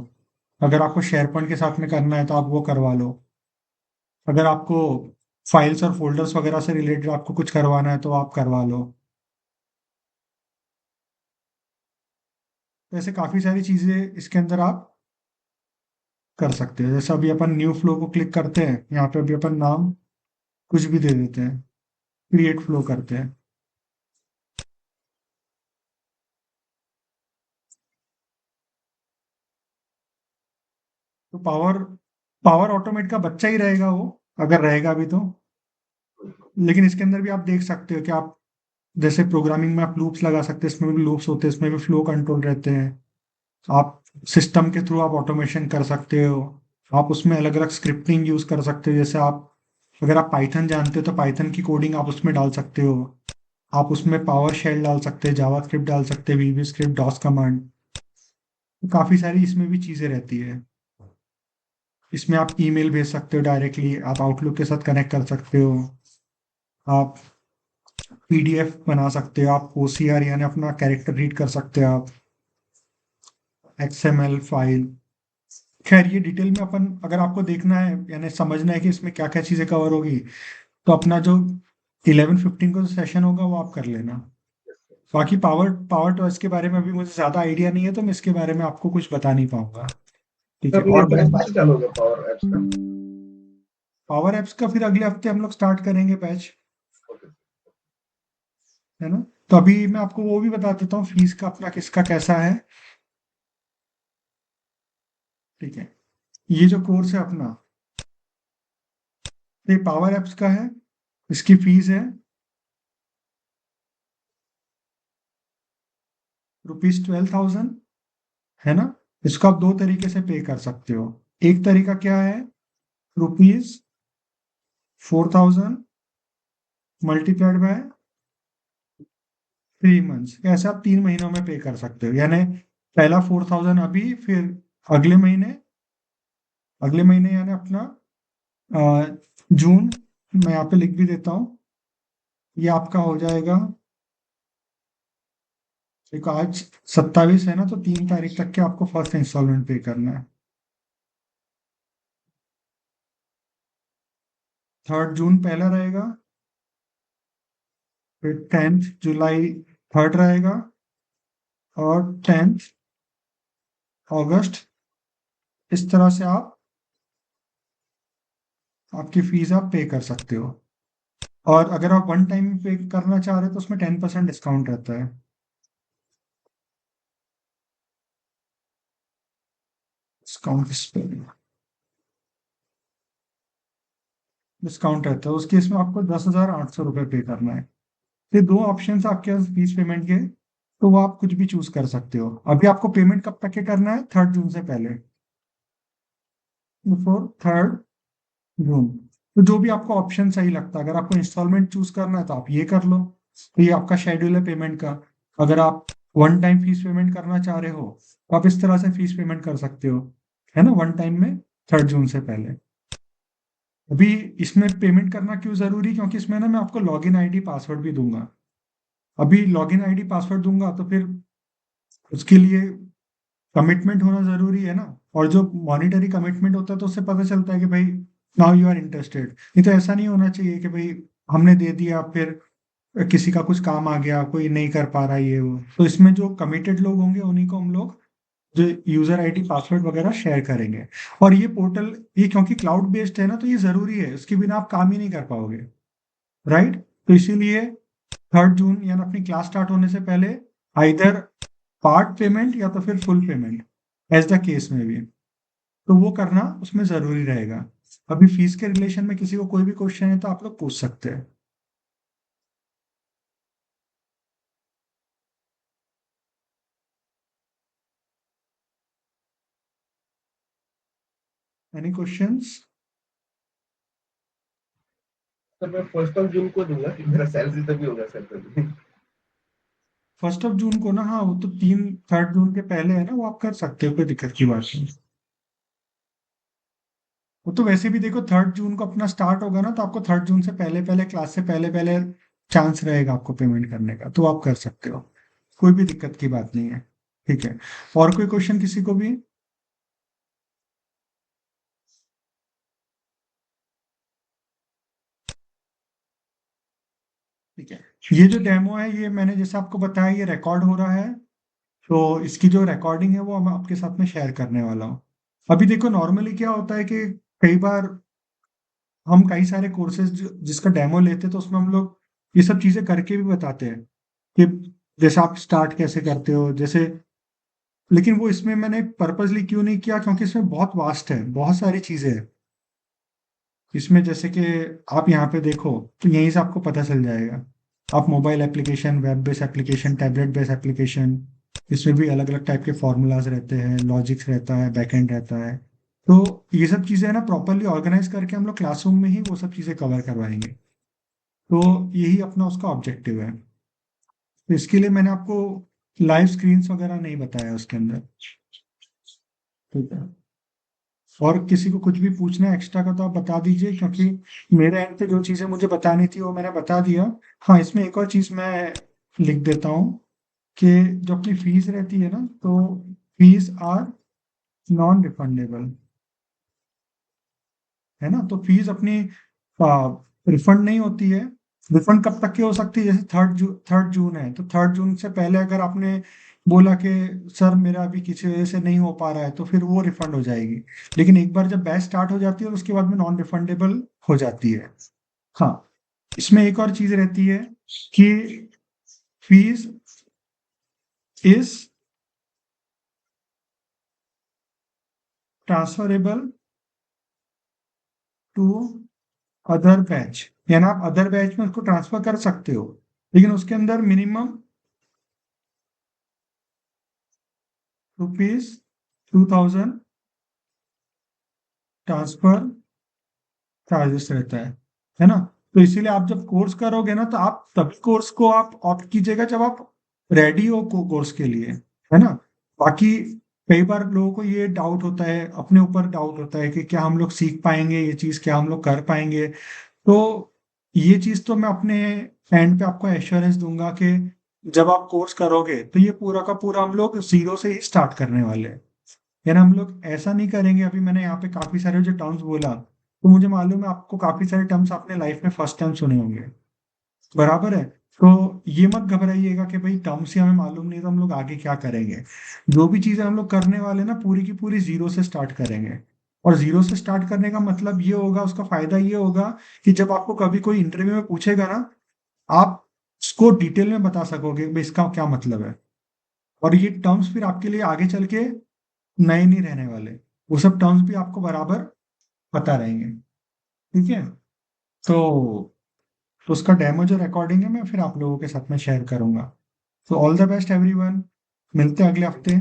अगर आपको शेयर पॉइंट के साथ में करना है तो आप वो करवा लो। अगर आपको फाइल्स और फोल्डर्स वगैरह से रिलेटेड आपको कुछ करवाना है तो आप करवा लो। तो ऐसे काफी सारी चीजें इसके अंदर आप कर सकते हैं। जैसे अभी अपन न्यू फ्लो को क्लिक करते हैं, यहाँ पे अभी अपन नाम कुछ भी दे देते हैं, क्रिएट फ्लो करते हैं। तो पावर पावर ऑटोमेट का बच्चा ही रहेगा वो, अगर रहेगा भी तो। लेकिन इसके अंदर भी आप देख सकते हो कि आप जैसे प्रोग्रामिंग में आप लूप्स लगा सकते हैं, इसमें भी लूप्स होते हैं, इसमें भी फ्लो कंट्रोल रहते हैं। आप सिस्टम के थ्रू आप ऑटोमेशन कर सकते हो। आप उसमें अलग अलग स्क्रिप्टिंग यूज कर सकते हो। जैसे आप अगर आप पाइथन जानते हो तो पाइथन की कोडिंग आप उसमें डाल सकते हो। आप उसमें पावर शेल डाल सकते हैं, जावा स्क्रिप्ट डाल सकते हैं, वीबी स्क्रिप्ट, डॉस कमांड। तो काफ़ी सारी इसमें भी चीज़ें रहती है। इसमें आप ईमेल भेज सकते हो डायरेक्टली, आप आउटलुक के साथ कनेक्ट कर सकते हो। आप पीडीएफ बना सकते हो, आप ओसीआर यानी अपना कैरेक्टर रीड कर सकते हो, आप एक्सएमएल फाइल। खैर ये डिटेल में अपन अगर आपको देखना है यानी समझना है कि इसमें क्या क्या चीज़ें कवर होगी, तो अपना जो 11:15 को जो सेशन होगा वो आप कर लेना। बाकी पावर पावर टॉयज के बारे में अभी मुझे ज़्यादा आइडिया नहीं है, तो मैं इसके बारे में आपको कुछ बता नहीं पाऊंगा। ठीक है। सर ये और बैच कब से चालू होगा पावर एप्स का? पावर एप्स का फिर अगले हफ्ते हम लोग स्टार्ट करेंगे बैच, है ना। तो अभी मैं आपको वो भी बता देता हूँ फीस का अपना किसका कैसा है। ठीक है। ये जो कोर्स है अपना, ये पावर एप्स का है। इसकी फीस है ₹12,000, है ना। इसको आप दो तरीके से पे कर सकते हो। एक तरीका क्या है, ₹4,000 मल्टीप्लाइड बाय 3 मंथ्स, ऐसे आप 3 महीनों में पे कर सकते हो। यानी पहला 4,000 अभी, फिर अगले महीने यानी अपना जून, मैं यहाँ पे लिख भी देता हूँ। ये आपका हो जाएगा, देखो आज 27 है ना, तो 3 तारीख तक के आपको फर्स्ट इंस्टॉलमेंट पे करना है। 3 जून पहला रहेगा, फिर 10 जुलाई थर्ड रहेगा, और 10 अगस्त। इस तरह से आपकी फीस आप पे कर सकते हो। और अगर आप वन टाइम पे करना चाह रहे हो तो उसमें 10% डिस्काउंट रहता है। डिस्काउंट किस पे डिस्काउंट रहता है, उस केस में आपको 10,800 रुपये पे करना है। ये दो ऑप्शन है आपके पास फीस पेमेंट के, तो वो आप कुछ भी चूज कर सकते हो। अभी आपको पेमेंट कब तक के करना है? 3 जून से पहले, बिफोर 3 जून। तो जो भी आपको ऑप्शन सही लगता है, अगर आपको इंस्टॉलमेंट चूज करना है तो आप ये कर लो, तो ये आपका शेड्यूल है पेमेंट का। अगर आप वन टाइम फीस पेमेंट करना चाह रहे हो तो आप इस तरह से फीस पेमेंट कर सकते हो, है ना, वन टाइम में 3 जून से पहले। अभी इसमें पेमेंट करना क्यों जरूरी? क्योंकि इसमें ना मैं आपको लॉगिन आईडी पासवर्ड भी दूंगा। अभी लॉगिन आईडी पासवर्ड दूंगा तो फिर उसके लिए कमिटमेंट होना जरूरी है ना, और जो मॉनिटरी कमिटमेंट होता है तो उससे पता चलता है कि भाई नाउ यू आर इंटरेस्टेड। नहीं तो ऐसा नहीं होना चाहिए कि भाई हमने दे दिया, फिर किसी का कुछ काम आ गया, कोई नहीं कर पा रहा ये वो। तो इसमें जो कमिटेड लोग होंगे उन्हीं को हम लोग जो यूजर आईडी पासवर्ड वगैरह शेयर करेंगे। और ये पोर्टल, ये क्योंकि क्लाउड बेस्ड है ना, तो ये जरूरी है, इसके बिना आप काम ही नहीं कर पाओगे, राइट। तो इसीलिए 3 जून यानी अपनी क्लास स्टार्ट होने से पहले आइदर पार्ट पेमेंट या तो फिर full payment, as the case में भी, तो वो करना उसमें जरूरी रहेगा। अभी फीस के रिलेशन में किसी को कोई भी क्वेश्चन है तो आप लोग पूछ सकते हैं। Any questions? सर मैं 1 जून को दूंगा कि मेरा सैलरी तभी होगा सर तभी। 1 जून को ना, हाँ वो तो 3 जून के पहले है ना, वो आप कर सकते हो, कोई दिक्कत की बात नहीं। वो तो वैसे भी देखो 3 जून को अपना स्टार्ट होगा ना, तो आपको 3 जून से पहले पहले, क्लास से पहले पहले चांस रहेगा आपको पेमेंट करने का, तो आप कर सकते हो, कोई भी दिक्कत की बात नहीं है। ठीक है, और कोई क्वेश्चन किसी को भी? ठीक है, ये जो डेमो है ये मैंने जैसे आपको बताया ये रिकॉर्ड हो रहा है, तो इसकी जो रिकॉर्डिंग है वो मैं आपके साथ में शेयर करने वाला हूँ। अभी देखो नॉर्मली क्या होता है कि कई बार हम कई सारे कोर्सेज जिसका डेमो लेते हैं तो उसमें हम लोग ये सब चीजें करके भी बताते हैं कि जैसे आप स्टार्ट कैसे करते हो जैसे, लेकिन वो इसमें मैंने पर्पसली क्यों नहीं किया, क्योंकि इसमें बहुत वास्ट है, बहुत सारी चीजें हैं इसमें। जैसे कि आप यहाँ पे देखो तो यहीं से आपको पता चल जाएगा। आप mobile application, web based application, tablet based application, इसमें भी अलग अलग टाइप के फॉर्मूलाज रहते हैं, लॉजिक्स रहता है, बैकएंड रहता है। तो ये सब चीज़ें ना प्रॉपरली ऑर्गेनाइज करके हम लोग क्लासरूम में ही वो सब चीज़ें कवर करवाएंगे। तो यही अपना उसका ऑब्जेक्टिव है। तो इसके लिए मैंने आपको लाइव स्क्रीन्स वगैरह नहीं बताया उसके अंदर। ठीक है, और किसी को कुछ भी पूछना है एक्स्ट्रा का तो आप बता दीजिए, क्योंकि मेरे एंड पे जो चीज़ें मुझे बतानी थी वो मैंने बता दिया। हाँ, इसमें एक और चीज़ मैं लिख देता हूँ कि जो अपनी फीस रहती है ना, तो फीस आर नॉन रिफंडेबल, है ना। तो फीस अपनी रिफंड नहीं होती है। रिफंड कब तक की हो सकती है? जैसे 3 जून है, तो 3 जून से पहले अगर आपने बोला कि सर मेरा अभी किसी वजह से नहीं हो पा रहा है, तो फिर वो रिफंड हो जाएगी। लेकिन एक बार जब बैच स्टार्ट हो जाती है तो उसके बाद में नॉन रिफंडेबल हो जाती है। हाँ, इसमें एक और चीज रहती है कि fees is transferable to other batch, यानी आप अदर बैच में उसको ट्रांसफर कर सकते हो, लेकिन उसके अंदर मिनिमम ₹2000 ट्रांसफर चार्जेस रहता है ना। तो इसीलिए आप जब कोर्स करोगे ना, तो आप तभी कोर्स को आप ऑप्ट कीजिएगा जब आप रेडी हो कोर्स के लिए, है ना। बाकी कई बार लोगों को ये डाउट होता है, अपने ऊपर डाउट होता है कि क्या हम लोग सीख पाएंगे ये चीज़, क्या हम लोग कर पाएंगे। तो ये चीज़ तो मैं अपने एंड पे आपको एश्योरेंस दूंगा कि जब आप कोर्स करोगे तो ये पूरा का पूरा हम लोग जीरो से ही स्टार्ट करने वाले हैं। यानी हम लोग ऐसा नहीं करेंगे। अभी मैंने यहाँ पे काफी सारे जो टर्म्स बोला, तो मुझे मालूम है आपको काफी सारे टर्म्स आपने लाइफ में फर्स्ट टाइम सुने होंगे, बराबर है। तो ये मत घबराइएगा कि भाई टर्म्स ही हमें मालूम नहीं तो हम लोग आगे क्या करेंगे। जो भी चीजें हम लोग करने वाले ना, पूरी की पूरी जीरो से स्टार्ट करेंगे। और जीरो से स्टार्ट करने का मतलब ये होगा, उसका फायदा ये होगा कि जब आपको कभी कोई इंटरव्यू में पूछेगा ना, आप उसको डिटेल में बता सकोगे भाई इसका क्या मतलब है। और ये टर्म्स फिर आपके लिए आगे चल के नए नहीं रहने वाले। वो सब टर्म्स भी आपको बराबर पता रहेंगे। ठीक है, तो उसका डेमो जो रिकॉर्डिंग है मैं फिर आप लोगों के साथ में शेयर करूंगा। तो ऑल द बेस्ट एवरीवन, मिलते हैं अगले हफ्ते।